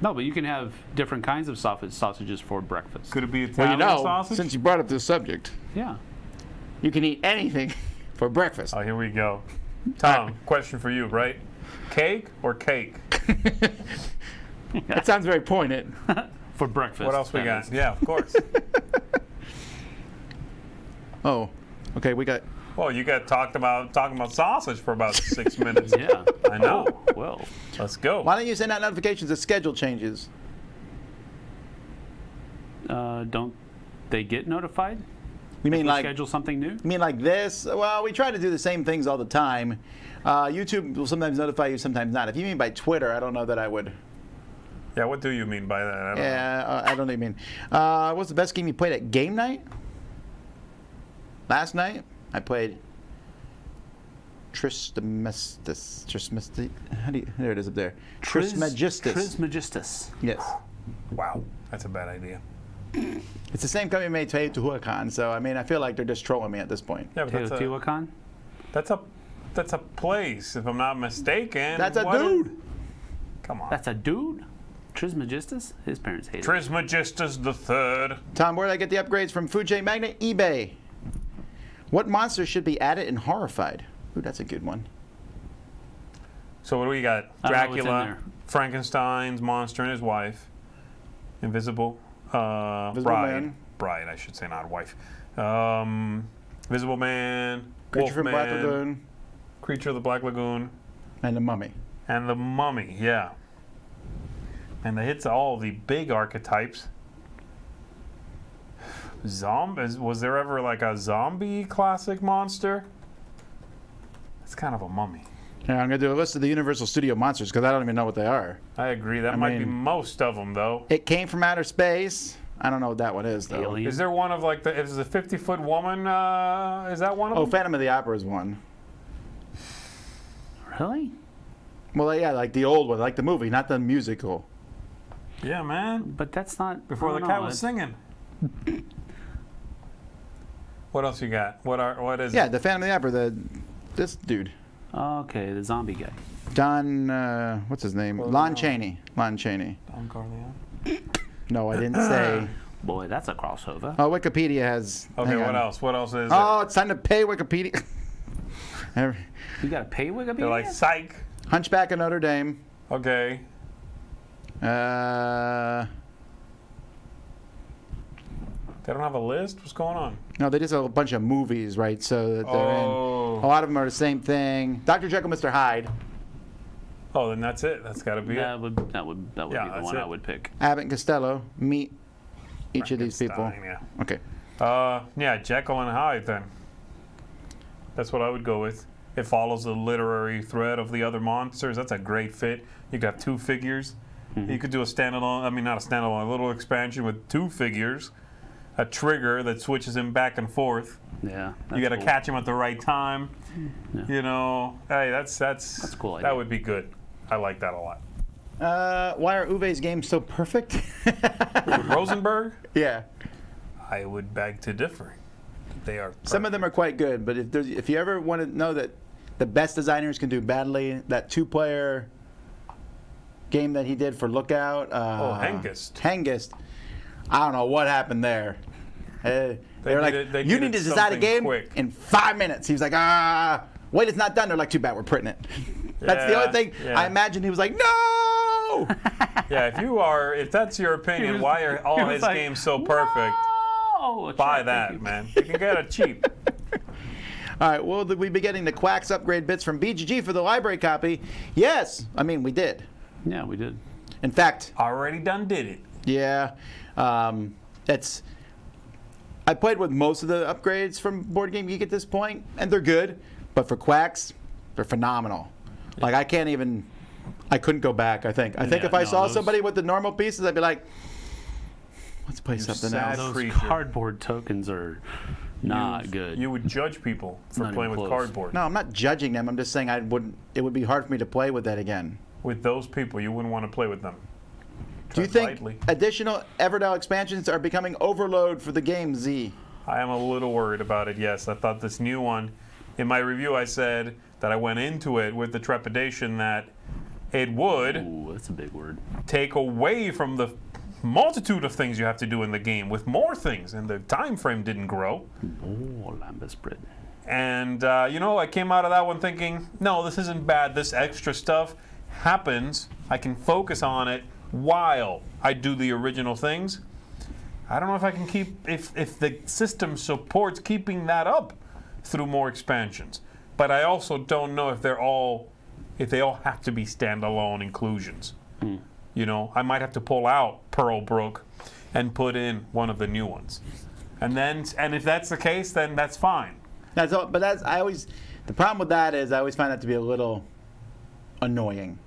[SPEAKER 3] No, but you can have different kinds of sausages for breakfast.
[SPEAKER 1] Could it be
[SPEAKER 2] Well,
[SPEAKER 1] Italian
[SPEAKER 2] you know,
[SPEAKER 1] sausage?
[SPEAKER 2] since you brought up this subject,
[SPEAKER 3] Yeah.
[SPEAKER 2] you can eat anything for breakfast.
[SPEAKER 1] Oh, here we go. Tom, question for you, right? Cake or cake?
[SPEAKER 2] That sounds very pointed.
[SPEAKER 3] For breakfast.
[SPEAKER 1] What else we
[SPEAKER 3] that
[SPEAKER 1] got?
[SPEAKER 3] is.
[SPEAKER 1] Yeah, of course.
[SPEAKER 2] Oh, okay, we got.
[SPEAKER 1] Well, you got talking about sausage for about 6 minutes.
[SPEAKER 3] Yeah.
[SPEAKER 1] I know.
[SPEAKER 3] Oh, well.
[SPEAKER 1] Let's go.
[SPEAKER 2] Why don't you send out notifications of schedule changes?
[SPEAKER 3] Don't they get notified?
[SPEAKER 2] You mean
[SPEAKER 3] We
[SPEAKER 2] like
[SPEAKER 3] schedule something new?
[SPEAKER 2] You mean like this? Well, we try to do the same things all the time. YouTube will sometimes notify you, sometimes not. If you mean by Twitter, I don't know that I would.
[SPEAKER 1] Yeah, what do you mean by that? I don't know.
[SPEAKER 2] Yeah, I don't even mean. What's the best game you played at game night? Last night, I played Trismegistus. There it is up there. Trismegistus.
[SPEAKER 3] Trismegistus.
[SPEAKER 2] Yes.
[SPEAKER 1] Wow, that's a bad idea.
[SPEAKER 2] It's the same company made Teotihuacan, so I mean, I feel like they're just trolling me at this point.
[SPEAKER 1] Yeah, but
[SPEAKER 3] Teotihuacan?
[SPEAKER 1] that's a place, if I'm not mistaken.
[SPEAKER 2] That's a
[SPEAKER 1] What is-
[SPEAKER 2] dude.
[SPEAKER 1] Come on.
[SPEAKER 3] That's a dude? Trismegistus? His parents hate it.
[SPEAKER 1] Trismegistus the Third.
[SPEAKER 2] Tom, where did I get the upgrades from? Fujay Magnet, eBay. What monster should be added in Horrified? Ooh, that's a good one.
[SPEAKER 1] So what do we got?
[SPEAKER 3] I don't know what's in
[SPEAKER 1] Dracula,
[SPEAKER 3] there.
[SPEAKER 1] Frankenstein's monster and his wife, Invisible, Bride.
[SPEAKER 2] Man.
[SPEAKER 1] Bride, I should say, not wife. Invisible Man,
[SPEAKER 2] Creature from Black
[SPEAKER 1] Wolfman,
[SPEAKER 2] Lagoon,
[SPEAKER 1] Creature of the Black Lagoon,
[SPEAKER 2] and the Mummy.
[SPEAKER 1] and the Mummy. Yeah. And that hits all the big archetypes. Zombies? Was there ever like a zombie classic monster? It's kind of a mummy.
[SPEAKER 2] Yeah, I'm gonna do a list of the Universal Studio monsters because I don't even know what they are.
[SPEAKER 1] I agree. That
[SPEAKER 2] I
[SPEAKER 1] might be
[SPEAKER 2] mean-
[SPEAKER 1] most of them, though.
[SPEAKER 2] It came from outer space. I don't know what that one is though.
[SPEAKER 3] Alien.
[SPEAKER 1] Is there one of like is the 50-foot woman? Is that one of
[SPEAKER 2] Oh,
[SPEAKER 1] them?
[SPEAKER 2] Phantom of the Opera is one.
[SPEAKER 3] Really?
[SPEAKER 2] Well, yeah, like the old one, like the movie, not the musical.
[SPEAKER 1] Yeah, man.
[SPEAKER 3] But that's not.
[SPEAKER 1] Before
[SPEAKER 3] I
[SPEAKER 1] the
[SPEAKER 3] don't
[SPEAKER 1] cat
[SPEAKER 3] know,
[SPEAKER 1] was
[SPEAKER 3] that's-
[SPEAKER 1] singing. What else you got? What is
[SPEAKER 2] Yeah,
[SPEAKER 1] it?
[SPEAKER 2] the Phantom of the Opera. This dude,
[SPEAKER 3] Okay, the zombie guy.
[SPEAKER 2] Don. What's his name?
[SPEAKER 1] Well,
[SPEAKER 2] Lon
[SPEAKER 1] no.
[SPEAKER 2] Chaney. Lon Chaney.
[SPEAKER 1] Don Corleone.
[SPEAKER 2] No, I didn't say.
[SPEAKER 3] Boy, that's a crossover.
[SPEAKER 2] Oh, Wikipedia has.
[SPEAKER 1] Okay,
[SPEAKER 2] hang
[SPEAKER 1] what
[SPEAKER 2] on.
[SPEAKER 1] else? What else is
[SPEAKER 2] Oh, it's time to pay Wikipedia.
[SPEAKER 3] You got to pay Wikipedia?
[SPEAKER 1] They're like psych.
[SPEAKER 2] Hunchback of Notre Dame.
[SPEAKER 1] Okay. They don't have a list. What's going on?
[SPEAKER 2] No, they just have a bunch of movies, right? So that they're in.
[SPEAKER 1] Oh.
[SPEAKER 2] A lot of them are the same thing. Dr. Jekyll, Mr. Hyde.
[SPEAKER 1] Oh, then that's it. That's got to be it.
[SPEAKER 3] that would
[SPEAKER 1] Yeah,
[SPEAKER 3] be the
[SPEAKER 1] that's
[SPEAKER 3] one
[SPEAKER 1] it.
[SPEAKER 3] I would pick.
[SPEAKER 2] Abbott and Costello. Meet each of these people.
[SPEAKER 1] Frankenstein,
[SPEAKER 2] Okay.
[SPEAKER 1] Yeah, Jekyll and Hyde then. That's what I would go with. It follows the literary thread of the other monsters. That's a great fit. You got two figures. You could do a standalone, I mean not a standalone, a little expansion with two figures. A trigger that switches him back and forth.
[SPEAKER 3] Yeah.
[SPEAKER 1] You got to
[SPEAKER 3] cool.
[SPEAKER 1] catch him at the right time.
[SPEAKER 3] Yeah.
[SPEAKER 1] You know, hey, that's
[SPEAKER 3] a cool idea.
[SPEAKER 1] That would be good. I like that a lot.
[SPEAKER 2] Why are Uwe's games so perfect?
[SPEAKER 1] Rosenberg,
[SPEAKER 2] Yeah.
[SPEAKER 1] I would beg to differ. They are.
[SPEAKER 2] Some of them are quite good, but if you ever want to know that the best designers can do badly, that 2-player game that he did for Lookout. Hengist. I don't know what happened there. They were like, you need to design a game in 5 minutes. He was like, wait, it's not done. They're like, too bad, we're printing it. That's the only thing.
[SPEAKER 1] Yeah.
[SPEAKER 2] I imagine he was like, no!
[SPEAKER 1] Yeah, if that's your opinion, why are all his games so perfect?
[SPEAKER 3] No!
[SPEAKER 1] Buy that, man. You can get it cheap.
[SPEAKER 2] All right, will we be getting the Quacks upgrade bits from BGG for the library copy? Yes. I mean, we did.
[SPEAKER 3] Yeah, we did.
[SPEAKER 2] In fact,
[SPEAKER 1] Already done did it.
[SPEAKER 2] yeah, I played with most of the upgrades from Board Game Geek at this point, and they're good. But for Quacks, they're phenomenal. Like, I couldn't go back, I think. If I saw somebody with the normal pieces, I'd be like, let's play something else.
[SPEAKER 3] Those
[SPEAKER 1] creature.
[SPEAKER 3] cardboard tokens are not good.
[SPEAKER 1] You would judge people for
[SPEAKER 3] Not
[SPEAKER 1] playing
[SPEAKER 3] even
[SPEAKER 1] with
[SPEAKER 3] close.
[SPEAKER 1] cardboard.
[SPEAKER 2] No, I'm not judging them. I'm just saying it would be hard for me to play with that again.
[SPEAKER 1] With those people, you wouldn't want to play with them.
[SPEAKER 2] Do you
[SPEAKER 1] Tread
[SPEAKER 2] think
[SPEAKER 1] lightly.
[SPEAKER 2] additional Everdell expansions are becoming overload for the game, Z?
[SPEAKER 1] I am a little worried about it, yes. I thought this new one, in my review I said that I went into it with the trepidation that it would
[SPEAKER 3] Ooh, that's a big word.
[SPEAKER 1] take away from the multitude of things you have to do in the game with more things, and the time frame didn't grow.
[SPEAKER 3] Oh, lambus bread.
[SPEAKER 1] And, I came out of that one thinking, no, this isn't bad. This extra stuff happens. I can focus on it while I do the original things. I don't know if I can if the system supports keeping that up through more expansions. But I also don't know if they all have to be standalone inclusions. I might have to pull out Pearlbrook and put in one of the new ones. And if that's the case, then that's fine.
[SPEAKER 2] That's all, but the problem with that is I always find that to be a little annoying.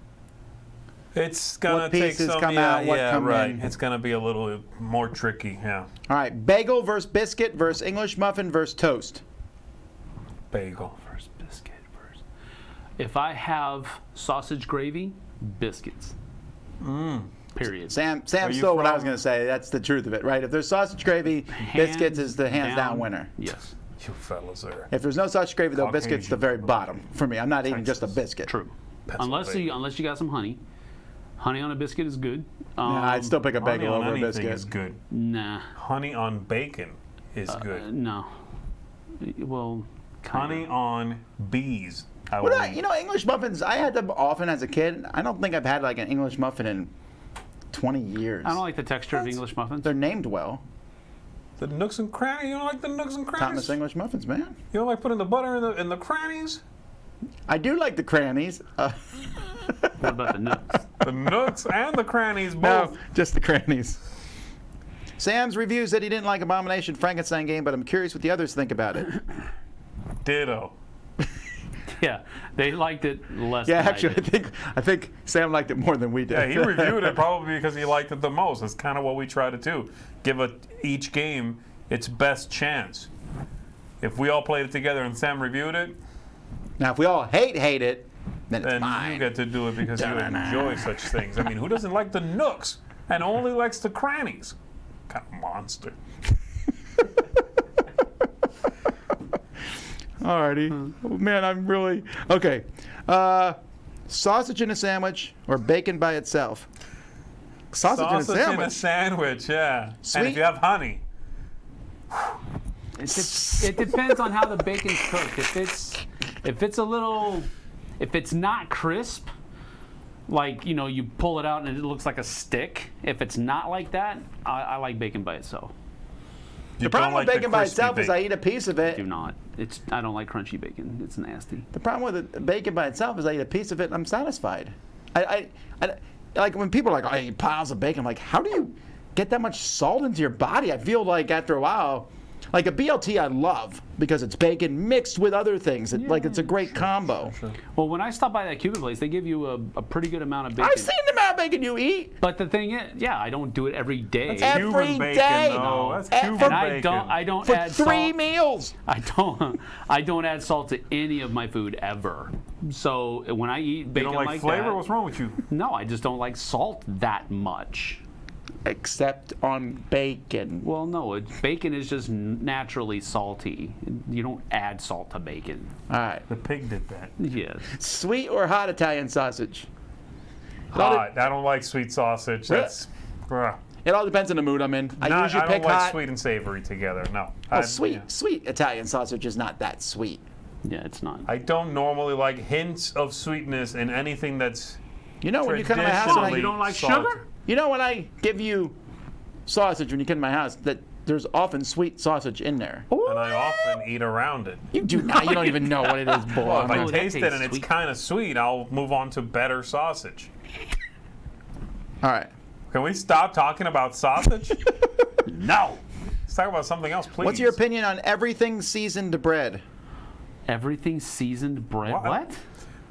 [SPEAKER 1] It's gonna
[SPEAKER 2] What
[SPEAKER 1] take
[SPEAKER 2] pieces
[SPEAKER 1] some,
[SPEAKER 2] come
[SPEAKER 1] yeah,
[SPEAKER 2] out, what
[SPEAKER 1] yeah,
[SPEAKER 2] come
[SPEAKER 1] right.
[SPEAKER 2] in.
[SPEAKER 1] It's gonna be a little more tricky, yeah.
[SPEAKER 2] All right, bagel versus biscuit versus English muffin versus toast.
[SPEAKER 1] Bagel.
[SPEAKER 3] First biscuit first. If I have sausage gravy, biscuits. Period.
[SPEAKER 2] Sam
[SPEAKER 1] you
[SPEAKER 2] stole what I was
[SPEAKER 1] from-
[SPEAKER 2] going to say. That's the truth of it, right? If there's sausage gravy, biscuits is the hands down winner.
[SPEAKER 3] Yes.
[SPEAKER 1] You fellas are.
[SPEAKER 2] If there's no sausage gravy, though, biscuits the very
[SPEAKER 1] Caucasian.
[SPEAKER 2] bottom for me. I'm not eating just a biscuit.
[SPEAKER 3] True. Unless
[SPEAKER 1] Pennsylvania.
[SPEAKER 3] you got some honey. Honey on a biscuit is good.
[SPEAKER 2] Nah, I'd still pick a
[SPEAKER 1] Honey
[SPEAKER 2] bagel
[SPEAKER 1] on
[SPEAKER 2] over a
[SPEAKER 1] anything
[SPEAKER 2] biscuit.
[SPEAKER 1] is good.
[SPEAKER 3] Nah.
[SPEAKER 1] Honey on bacon is good.
[SPEAKER 3] No. Well,
[SPEAKER 1] Honey on bees. I
[SPEAKER 2] What
[SPEAKER 1] will
[SPEAKER 2] I,
[SPEAKER 1] eat.
[SPEAKER 2] you know, English muffins, I had them often as a kid. I don't think I've had like an English muffin in 20 years.
[SPEAKER 3] I don't like the texture of English muffins.
[SPEAKER 2] They're named well.
[SPEAKER 1] The nooks and crannies. You don't like the nooks and crannies?
[SPEAKER 2] Thomas English muffins, man.
[SPEAKER 1] You don't like putting the butter in the crannies?
[SPEAKER 2] I do like the crannies.
[SPEAKER 3] What about the nuts?
[SPEAKER 1] The nooks and the crannies
[SPEAKER 2] No,
[SPEAKER 1] both.
[SPEAKER 2] just the crannies. Sam's review said he didn't like Abomination Frankenstein game, but I'm curious what the others think about it.
[SPEAKER 1] Ditto.
[SPEAKER 3] Yeah, they liked it less.
[SPEAKER 2] Yeah,
[SPEAKER 3] than
[SPEAKER 2] actually,
[SPEAKER 3] I did.
[SPEAKER 2] I think Sam liked it more than we did.
[SPEAKER 1] Yeah, he reviewed it probably because he liked it the most. That's kind of what we try to do. Give each game its best chance. If we all played it together and Sam reviewed it,
[SPEAKER 2] Now, if we all hate it, then it's
[SPEAKER 1] then
[SPEAKER 2] mine.
[SPEAKER 1] you get to do it because you enjoy such things. I mean, who doesn't like the nooks and only likes the crannies? Kind of monster.
[SPEAKER 2] Alrighty. Oh, man, I'm really... Okay. Sausage in a sandwich or bacon by itself? Sausage in a sandwich.
[SPEAKER 1] in a sandwich, yeah.
[SPEAKER 2] Sweet.
[SPEAKER 1] And if you have honey,
[SPEAKER 3] It depends on how the bacon's cooked. If it's not crisp, like you pull it out and it looks like a stick. If it's not like that, I like bacon by itself.
[SPEAKER 2] The problem with bacon by itself is I eat a piece of it.
[SPEAKER 3] Do not. I don't like crunchy bacon. It's nasty.
[SPEAKER 2] The problem with the bacon by itself is I eat a piece of it and I'm satisfied. I like when people are like, I eat piles of bacon. I'm like, how do you get that much salt into your body? I feel like after a while, like a BLT I love because it's bacon mixed with other things. It's a great combo.
[SPEAKER 1] Sure.
[SPEAKER 3] Well, when I stop by that Cuban place, they give you a pretty good amount of bacon.
[SPEAKER 2] I've seen the amount of bacon you eat.
[SPEAKER 3] But the thing is, yeah, I don't do it every day.
[SPEAKER 1] That's
[SPEAKER 2] Every
[SPEAKER 1] Cuban bacon,
[SPEAKER 2] day.
[SPEAKER 1] though. That's
[SPEAKER 2] And
[SPEAKER 1] Cuban
[SPEAKER 3] I don't
[SPEAKER 2] For
[SPEAKER 3] add
[SPEAKER 2] 3
[SPEAKER 3] salt.
[SPEAKER 2] meals.
[SPEAKER 3] I don't add salt to any of my food ever. So when I eat
[SPEAKER 1] You
[SPEAKER 3] bacon
[SPEAKER 1] don't like
[SPEAKER 3] that,
[SPEAKER 1] flavor? What's wrong with you?
[SPEAKER 3] no, I just don't like salt that much.
[SPEAKER 2] except on bacon.
[SPEAKER 3] Well, no, bacon is just naturally salty. You don't add salt to bacon.
[SPEAKER 2] All right.
[SPEAKER 1] The pig did that.
[SPEAKER 3] Yes.
[SPEAKER 2] Sweet or hot Italian sausage?
[SPEAKER 1] Hot. I don't like sweet sausage. That's.
[SPEAKER 2] It all depends on the mood I'm in. I usually
[SPEAKER 1] I
[SPEAKER 2] pick
[SPEAKER 1] don't like
[SPEAKER 2] hot.
[SPEAKER 1] sweet and savory together. No.
[SPEAKER 2] Well, sweet Italian sausage is not that sweet.
[SPEAKER 3] Yeah, it's not.
[SPEAKER 1] I don't normally like hints of sweetness in anything that's.
[SPEAKER 2] You know when you come to my house, and
[SPEAKER 3] You don't like
[SPEAKER 1] salty.
[SPEAKER 3] sugar?
[SPEAKER 2] you know when I give you sausage when you come to my house, that there's often sweet sausage in there.
[SPEAKER 1] And I often eat around it.
[SPEAKER 2] You do not. You don't even know what it is, boy.
[SPEAKER 1] Well, if I
[SPEAKER 3] Oh, that
[SPEAKER 1] taste it
[SPEAKER 3] tastes
[SPEAKER 1] and it's
[SPEAKER 3] sweet.
[SPEAKER 1] kind of sweet, I'll move on to better sausage.
[SPEAKER 2] All right.
[SPEAKER 1] Can we stop talking about sausage?
[SPEAKER 3] No.
[SPEAKER 1] Let's talk about something else, please.
[SPEAKER 2] What's your opinion on everything seasoned bread?
[SPEAKER 3] Everything seasoned bread. What?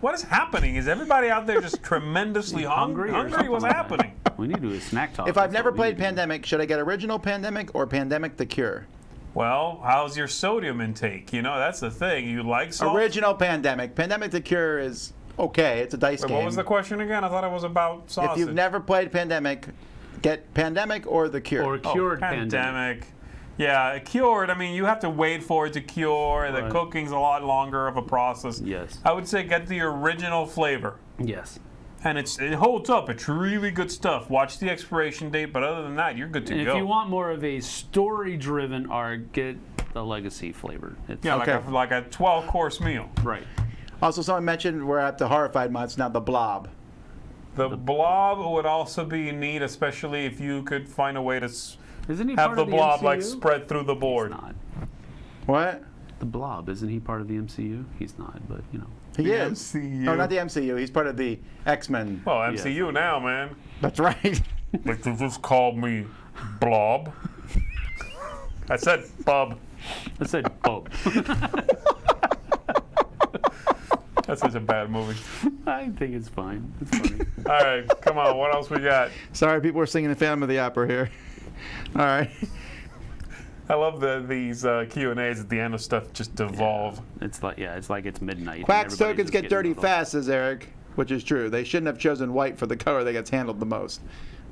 [SPEAKER 1] What is happening? Is everybody out there just tremendously hungry?
[SPEAKER 3] or
[SPEAKER 1] Hungry?
[SPEAKER 3] something
[SPEAKER 1] What's
[SPEAKER 3] like that?
[SPEAKER 1] happening?
[SPEAKER 3] We need to do a snack talk.
[SPEAKER 2] If I've
[SPEAKER 3] That's
[SPEAKER 2] never
[SPEAKER 3] what we
[SPEAKER 2] played
[SPEAKER 3] need to do.
[SPEAKER 2] Pandemic, should I get original Pandemic or Pandemic the Cure?
[SPEAKER 1] Well, how's your sodium intake? You know, that's the thing. You like salt?
[SPEAKER 2] Original Pandemic. Pandemic the Cure is okay. It's a dice
[SPEAKER 1] Wait,
[SPEAKER 2] game.
[SPEAKER 1] what was the question again? I thought it was about sausage.
[SPEAKER 2] If you've never played Pandemic, get Pandemic or the Cure.
[SPEAKER 3] Or cured pandemic.
[SPEAKER 1] pandemic. Yeah, cured. I mean, you have to wait for it to cure. The
[SPEAKER 3] Right.
[SPEAKER 1] cooking's a lot longer of a process.
[SPEAKER 3] Yes.
[SPEAKER 1] I would say get the original flavor.
[SPEAKER 3] Yes.
[SPEAKER 1] And it holds up. It's really good stuff. Watch the expiration date, but other than that, you're good to
[SPEAKER 3] And
[SPEAKER 1] go.
[SPEAKER 3] if you want more of a story-driven art, get the Legacy flavor. It's,
[SPEAKER 1] yeah,
[SPEAKER 2] Okay.
[SPEAKER 1] like a 12-course meal.
[SPEAKER 3] Right.
[SPEAKER 2] Also, someone mentioned we're at the horrified mods now. The Blob.
[SPEAKER 1] The blob would also be neat, especially if you could find a way to
[SPEAKER 3] Isn't he
[SPEAKER 1] have
[SPEAKER 3] part
[SPEAKER 1] the
[SPEAKER 3] of the
[SPEAKER 1] blob
[SPEAKER 3] MCU?
[SPEAKER 1] like spread through the board.
[SPEAKER 3] He's not.
[SPEAKER 2] What?
[SPEAKER 3] The Blob, isn't he part of the MCU? He's not, but you know.
[SPEAKER 2] He
[SPEAKER 1] The
[SPEAKER 2] is.
[SPEAKER 1] MCU.
[SPEAKER 2] No, not the MCU. He's part of the X-Men.
[SPEAKER 1] Well, MCU now, man.
[SPEAKER 2] That's right.
[SPEAKER 1] Like they just called me Blob. I said Bub.
[SPEAKER 3] I said Bob.
[SPEAKER 1] That's such a bad movie.
[SPEAKER 3] I think it's fine. It's funny.
[SPEAKER 1] All right, come on. What else we got?
[SPEAKER 2] Sorry, people are singing the Phantom of the Opera here. All right.
[SPEAKER 1] I love these Q&As at the end of stuff just devolve.
[SPEAKER 3] It's like it's midnight. and
[SPEAKER 2] Quacks
[SPEAKER 3] everybody's
[SPEAKER 2] tokens
[SPEAKER 3] just
[SPEAKER 2] get
[SPEAKER 3] getting
[SPEAKER 2] dirty
[SPEAKER 3] little-
[SPEAKER 2] fast, says Eric, which is true. They shouldn't have chosen white for the color that gets handled the most.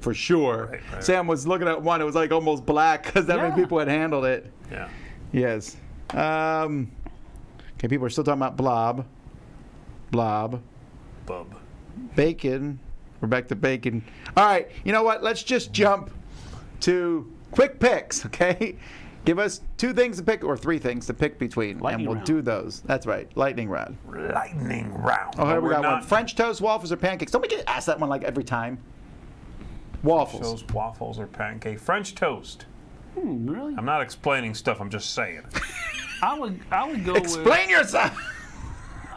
[SPEAKER 2] For sure.
[SPEAKER 1] Right.
[SPEAKER 2] Sam was looking at one. It was like almost black because that many
[SPEAKER 3] Yeah.
[SPEAKER 2] people had handled it.
[SPEAKER 1] Yeah.
[SPEAKER 2] Yes. Okay, people are still talking about Blob. Blob.
[SPEAKER 1] Bub.
[SPEAKER 2] Bacon. We're back to bacon. All right, you know what? Let's just jump to quick picks, okay? Give us 2 things to pick, or 3 things to pick between,
[SPEAKER 3] Lightning
[SPEAKER 2] and we'll
[SPEAKER 3] round.
[SPEAKER 2] do those. That's right, lightning round.
[SPEAKER 1] Lightning round.
[SPEAKER 2] Oh, here
[SPEAKER 1] But
[SPEAKER 2] we
[SPEAKER 1] we're
[SPEAKER 2] got one.
[SPEAKER 1] not-
[SPEAKER 2] French toast, waffles, or pancakes? Don't we get asked that one like every time? Waffles.
[SPEAKER 1] Toast, waffles, or pancake. French toast.
[SPEAKER 3] Really?
[SPEAKER 1] I'm not explaining stuff. I'm just saying.
[SPEAKER 3] I would go with.
[SPEAKER 2] Explain yourself.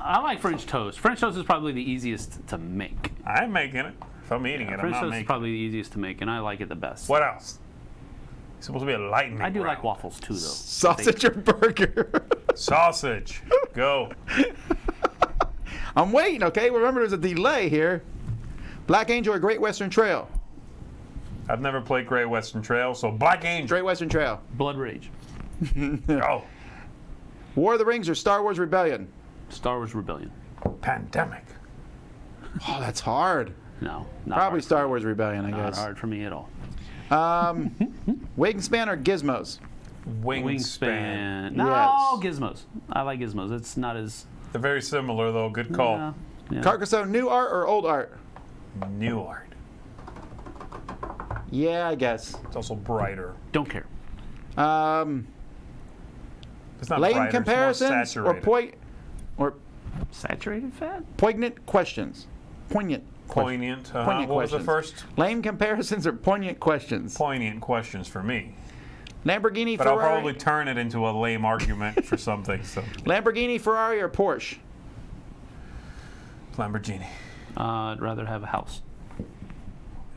[SPEAKER 3] I like French toast. French toast is probably the easiest to make.
[SPEAKER 1] I'm making it. If I'm eating it, I'm
[SPEAKER 3] French
[SPEAKER 1] not
[SPEAKER 3] toast
[SPEAKER 1] making
[SPEAKER 3] is probably the easiest to make, and I like it the best.
[SPEAKER 1] it. What else? It's supposed to be a lightning
[SPEAKER 3] I do like
[SPEAKER 1] round.
[SPEAKER 3] waffles too, though.
[SPEAKER 2] Sausage or burger?
[SPEAKER 1] Sausage. Go.
[SPEAKER 2] I'm waiting, okay? Remember, there's a delay here. Black Angel or Great Western Trail?
[SPEAKER 1] I've never played Great Western Trail, so Black Angel.
[SPEAKER 2] Great Western Trail.
[SPEAKER 3] Blood Rage.
[SPEAKER 1] Go.
[SPEAKER 2] War of the Rings or Star Wars Rebellion?
[SPEAKER 3] Star Wars Rebellion.
[SPEAKER 1] Pandemic.
[SPEAKER 2] Oh, that's hard.
[SPEAKER 3] No, not
[SPEAKER 2] Probably
[SPEAKER 3] hard.
[SPEAKER 2] Star Wars Rebellion, I
[SPEAKER 3] Not
[SPEAKER 2] guess.
[SPEAKER 3] hard for me at all.
[SPEAKER 2] Wingspan or Gizmos?
[SPEAKER 1] Wingspan.
[SPEAKER 3] No,
[SPEAKER 2] Yes.
[SPEAKER 3] Gizmos. I like Gizmos. It's not as.
[SPEAKER 1] They're very similar, though. Good call.
[SPEAKER 3] Yeah.
[SPEAKER 2] Carcassonne, new art or old art?
[SPEAKER 1] New art.
[SPEAKER 2] Yeah, I guess.
[SPEAKER 1] It's also brighter.
[SPEAKER 3] Don't care.
[SPEAKER 1] It's not
[SPEAKER 2] Lame
[SPEAKER 1] brighter.
[SPEAKER 2] comparisons
[SPEAKER 1] It's more saturated.
[SPEAKER 2] or
[SPEAKER 3] Saturated fat?
[SPEAKER 2] poignant questions? Poignant.
[SPEAKER 1] Poignant.
[SPEAKER 2] Poignant
[SPEAKER 1] What was the
[SPEAKER 2] questions.
[SPEAKER 1] first?
[SPEAKER 2] Lame comparisons or poignant questions?
[SPEAKER 1] Poignant questions for me.
[SPEAKER 2] Lamborghini,
[SPEAKER 1] But I'll
[SPEAKER 2] Ferrari.
[SPEAKER 1] probably turn it into a lame argument for something. So
[SPEAKER 2] Lamborghini, Ferrari, or Porsche?
[SPEAKER 1] Lamborghini.
[SPEAKER 3] I'd rather have a house.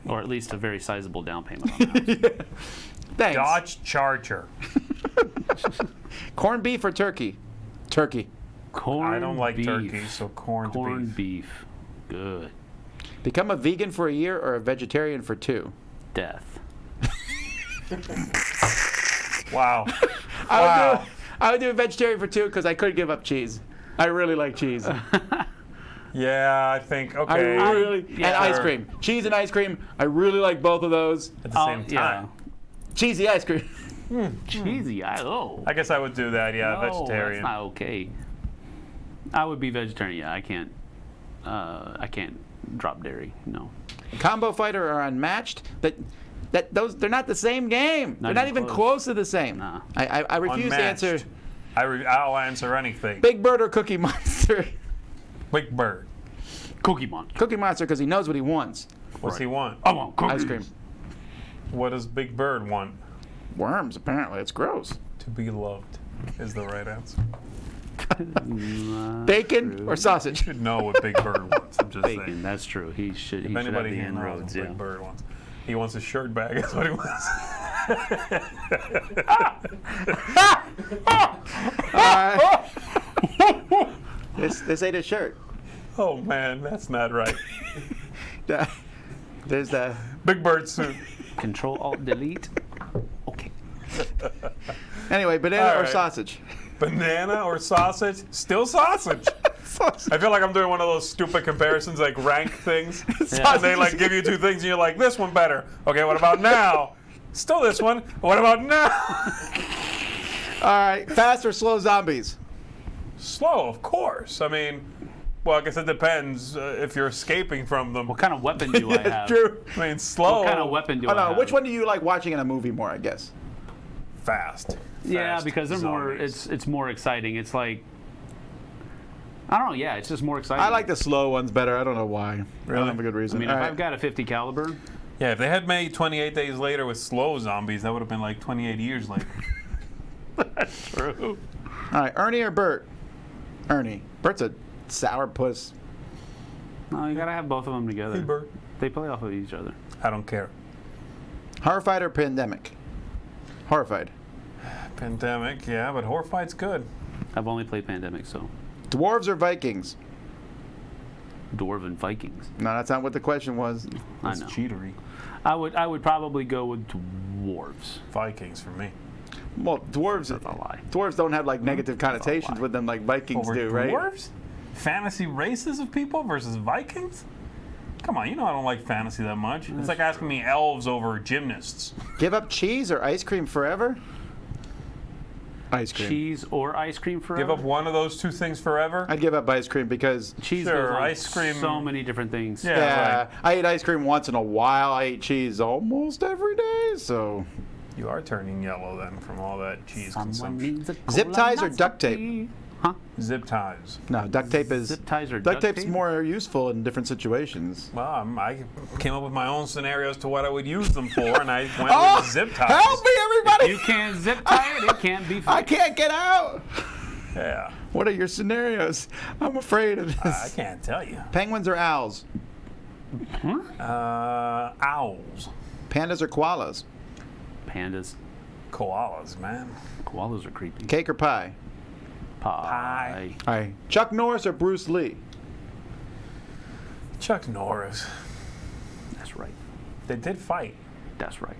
[SPEAKER 3] Or at least a very sizable down payment on the house.
[SPEAKER 2] Thanks.
[SPEAKER 1] Dodge Charger.
[SPEAKER 2] Corned beef or turkey? Turkey.
[SPEAKER 3] Corned
[SPEAKER 1] I don't like
[SPEAKER 3] beef.
[SPEAKER 1] turkey, so corned
[SPEAKER 3] Corned
[SPEAKER 1] beef.
[SPEAKER 3] beef. Good.
[SPEAKER 2] Become a vegan for a year or a vegetarian for 2?
[SPEAKER 3] Death.
[SPEAKER 1] Wow.
[SPEAKER 2] I would do a vegetarian for 2 because I could give up cheese. I really like cheese.
[SPEAKER 1] Yeah, I think, okay.
[SPEAKER 2] And ice cream. Cheese and ice cream. I really like both of those.
[SPEAKER 1] At the same time.
[SPEAKER 2] Cheesy ice cream.
[SPEAKER 3] Cheesy.
[SPEAKER 1] I guess I would do that, yeah,
[SPEAKER 3] No,
[SPEAKER 1] vegetarian.
[SPEAKER 3] that's not okay. I would be vegetarian. Yeah, I can't. I can't drop dairy. No.
[SPEAKER 2] Combo Fighter or Unmatched. They're not the same game. They're not even close to the same.
[SPEAKER 3] Nah.
[SPEAKER 2] I refuse to
[SPEAKER 1] Unmatched.
[SPEAKER 2] answer.
[SPEAKER 1] I'll answer anything.
[SPEAKER 2] Big Bird or Cookie Monster?
[SPEAKER 1] Big Bird.
[SPEAKER 3] Cookie Monster.
[SPEAKER 2] Cookie Monster because he knows what he wants.
[SPEAKER 1] What's he want?
[SPEAKER 3] I want cookies.
[SPEAKER 2] Ice cream.
[SPEAKER 1] What does Big Bird want?
[SPEAKER 2] Worms, apparently. It's gross.
[SPEAKER 1] To be loved is the right answer.
[SPEAKER 2] Bacon or sausage?
[SPEAKER 1] You should know what Big Bird wants. I'm just
[SPEAKER 3] Bacon.
[SPEAKER 1] saying.
[SPEAKER 3] That's true. He should.
[SPEAKER 1] If
[SPEAKER 3] He should have
[SPEAKER 1] anybody
[SPEAKER 3] the
[SPEAKER 1] here knows
[SPEAKER 3] inroads.
[SPEAKER 1] what
[SPEAKER 3] Yeah.
[SPEAKER 1] Big Bird wants. He wants a shirt bag. That's what he wants.
[SPEAKER 2] This ain't a shirt.
[SPEAKER 1] Oh man, that's not right.
[SPEAKER 2] There's the.
[SPEAKER 1] Big Bird suit.
[SPEAKER 3] Control Alt Delete. Okay.
[SPEAKER 2] Anyway, banana
[SPEAKER 1] All
[SPEAKER 2] or
[SPEAKER 1] right.
[SPEAKER 2] sausage?
[SPEAKER 1] Banana or sausage? Still sausage. I feel like I'm doing one of those stupid comparisons, like rank things. And they like give you two things, and you're like, this one better. Okay, what about now? Still this one. What about now?
[SPEAKER 2] All right, fast or slow zombies?
[SPEAKER 1] Slow, of course. I mean, well, I guess it depends if you're escaping from them.
[SPEAKER 3] What kind of weapon do I have?
[SPEAKER 2] True.
[SPEAKER 1] I mean, slow.
[SPEAKER 3] What kind of weapon do I have?
[SPEAKER 2] Which one do you like watching in a movie more? I guess.
[SPEAKER 1] Fast.
[SPEAKER 3] Yeah,
[SPEAKER 1] Fast
[SPEAKER 3] because they're more.
[SPEAKER 1] zombies.
[SPEAKER 3] It's more exciting. It's like. I don't know. Yeah, it's just more exciting.
[SPEAKER 2] I like the slow ones better. I don't know why. I don't have a good reason.
[SPEAKER 3] I mean,
[SPEAKER 2] All
[SPEAKER 3] if
[SPEAKER 2] right.
[SPEAKER 3] I've got a 50 caliber.
[SPEAKER 1] Yeah, if they had made 28 Days Later with slow zombies, that would have been like 28 years later.
[SPEAKER 3] That's true.
[SPEAKER 2] All right, Ernie or Bert? Ernie. Bert's a sour puss.
[SPEAKER 3] No, you gotta have both of them together.
[SPEAKER 1] Hey, Bert.
[SPEAKER 3] They play off of each other.
[SPEAKER 1] I don't care.
[SPEAKER 2] Horrified or Pandemic? Horrified.
[SPEAKER 1] Pandemic, yeah, but Horrifight's good.
[SPEAKER 3] I've only played Pandemic, so
[SPEAKER 2] Dwarves or Vikings?
[SPEAKER 3] Dwarven Vikings.
[SPEAKER 2] No, that's not what the question was.
[SPEAKER 3] I
[SPEAKER 1] That's
[SPEAKER 3] know.
[SPEAKER 1] cheatery.
[SPEAKER 3] I would probably go with dwarves.
[SPEAKER 1] Vikings for me.
[SPEAKER 2] Well, dwarves.
[SPEAKER 3] That's a lie.
[SPEAKER 2] Dwarves don't have like negative connotations with them like Vikings
[SPEAKER 1] Over
[SPEAKER 2] do, right?
[SPEAKER 1] dwarves? Fantasy races of people versus Vikings? Come on, you know I don't like fantasy that much. It's like asking me elves over gymnasts.
[SPEAKER 2] Give up cheese or ice cream forever? Ice cream.
[SPEAKER 3] Cheese or ice cream forever?
[SPEAKER 1] Give up one of those two things forever?
[SPEAKER 2] I'd give up ice cream because
[SPEAKER 3] Cheese
[SPEAKER 1] Sure,
[SPEAKER 3] goes on
[SPEAKER 1] ice cream-
[SPEAKER 3] so many different things.
[SPEAKER 1] Yeah.
[SPEAKER 2] yeah,
[SPEAKER 1] right.
[SPEAKER 2] I eat ice cream once in a while. I eat cheese almost every day, so
[SPEAKER 1] You are turning yellow then from all that cheese
[SPEAKER 3] Someone
[SPEAKER 1] consumption.
[SPEAKER 3] needs a
[SPEAKER 2] Zip ties or duct tape?
[SPEAKER 3] colonoscopy. Huh?
[SPEAKER 1] Zip ties.
[SPEAKER 2] no, duct tape is
[SPEAKER 3] Zip ties or
[SPEAKER 2] duct
[SPEAKER 3] duct
[SPEAKER 2] tape's
[SPEAKER 3] tape?
[SPEAKER 2] more useful in different situations.
[SPEAKER 1] Well, I came up with my own scenarios to what I would use them for, and I went
[SPEAKER 2] Oh,
[SPEAKER 1] with zip ties.
[SPEAKER 2] help me, everybody!
[SPEAKER 3] You can't zip tie it. It can't be fixed.
[SPEAKER 2] I can't get out.
[SPEAKER 1] Yeah.
[SPEAKER 2] What are your scenarios? I'm afraid of
[SPEAKER 1] I
[SPEAKER 2] this.
[SPEAKER 1] can't tell you.
[SPEAKER 2] Penguins or owls?
[SPEAKER 1] Owls.
[SPEAKER 2] Pandas or koalas?
[SPEAKER 3] Pandas.
[SPEAKER 1] Koalas, man.
[SPEAKER 3] Koalas are creepy.
[SPEAKER 2] Cake or pie?
[SPEAKER 3] Pie.
[SPEAKER 2] All right. Chuck Norris or Bruce Lee?
[SPEAKER 1] Chuck Norris.
[SPEAKER 3] That's right.
[SPEAKER 1] They did fight.
[SPEAKER 3] That's right.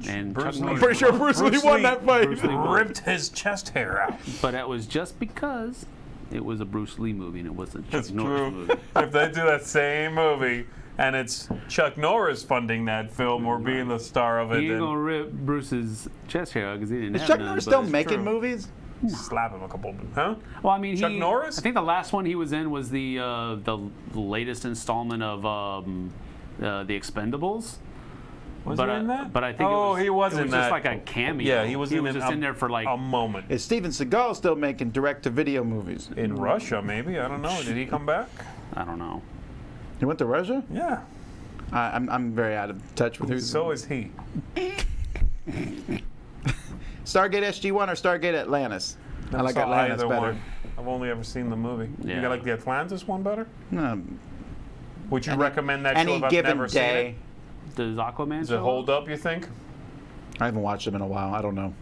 [SPEAKER 3] And
[SPEAKER 1] Bruce
[SPEAKER 3] Chuck
[SPEAKER 1] Lee.
[SPEAKER 3] Norris
[SPEAKER 2] Pretty sure Bruce Lee won
[SPEAKER 1] Lee-
[SPEAKER 2] that fight.
[SPEAKER 3] Bruce Lee won.
[SPEAKER 1] Ripped his chest hair out.
[SPEAKER 3] But that was just because it was a Bruce Lee movie and it wasn't a Chuck
[SPEAKER 1] That's
[SPEAKER 3] Norris
[SPEAKER 1] true.
[SPEAKER 3] movie.
[SPEAKER 1] If they do that same movie and it's Chuck Norris funding that film or being the star of it,
[SPEAKER 3] He ain't
[SPEAKER 1] then
[SPEAKER 3] gonna rip Bruce's chest hair out because he didn't
[SPEAKER 2] Is
[SPEAKER 3] have
[SPEAKER 2] Chuck
[SPEAKER 3] none,
[SPEAKER 2] Norris
[SPEAKER 3] but
[SPEAKER 2] still
[SPEAKER 3] it's
[SPEAKER 2] making
[SPEAKER 3] true.
[SPEAKER 2] movies?
[SPEAKER 1] slap him a couple. Huh?
[SPEAKER 3] Well, I mean,
[SPEAKER 1] Chuck Norris?
[SPEAKER 3] I think the last one he was in was the latest installment of the Expendables.
[SPEAKER 1] Was
[SPEAKER 3] but
[SPEAKER 1] he in that?
[SPEAKER 3] But I think
[SPEAKER 1] he was
[SPEAKER 3] it
[SPEAKER 1] in
[SPEAKER 3] was
[SPEAKER 1] that.
[SPEAKER 3] just like a cameo.
[SPEAKER 1] Yeah, he was in
[SPEAKER 3] just in there for like
[SPEAKER 1] a moment.
[SPEAKER 2] Is Steven Seagal still making direct-to-video movies?
[SPEAKER 1] In Russia, maybe. I don't know. Did he come back?
[SPEAKER 3] I don't know.
[SPEAKER 2] He went to Russia?
[SPEAKER 1] Yeah.
[SPEAKER 2] I'm very out of touch with who's.
[SPEAKER 1] So is he.
[SPEAKER 2] Stargate SG-1 or Stargate Atlantis? I like
[SPEAKER 1] Saw
[SPEAKER 2] Atlantis
[SPEAKER 1] either
[SPEAKER 2] better.
[SPEAKER 1] one. I've only ever seen the movie.
[SPEAKER 3] Yeah.
[SPEAKER 1] You like the Atlantis one better?
[SPEAKER 2] Um,
[SPEAKER 1] Would you recommend that show
[SPEAKER 2] any
[SPEAKER 1] if I've
[SPEAKER 2] given
[SPEAKER 1] never seen
[SPEAKER 2] day.
[SPEAKER 1] it?
[SPEAKER 3] Does Aquaman
[SPEAKER 1] Does
[SPEAKER 3] show
[SPEAKER 1] it hold up, you think?
[SPEAKER 2] I haven't watched them in a while. I don't know.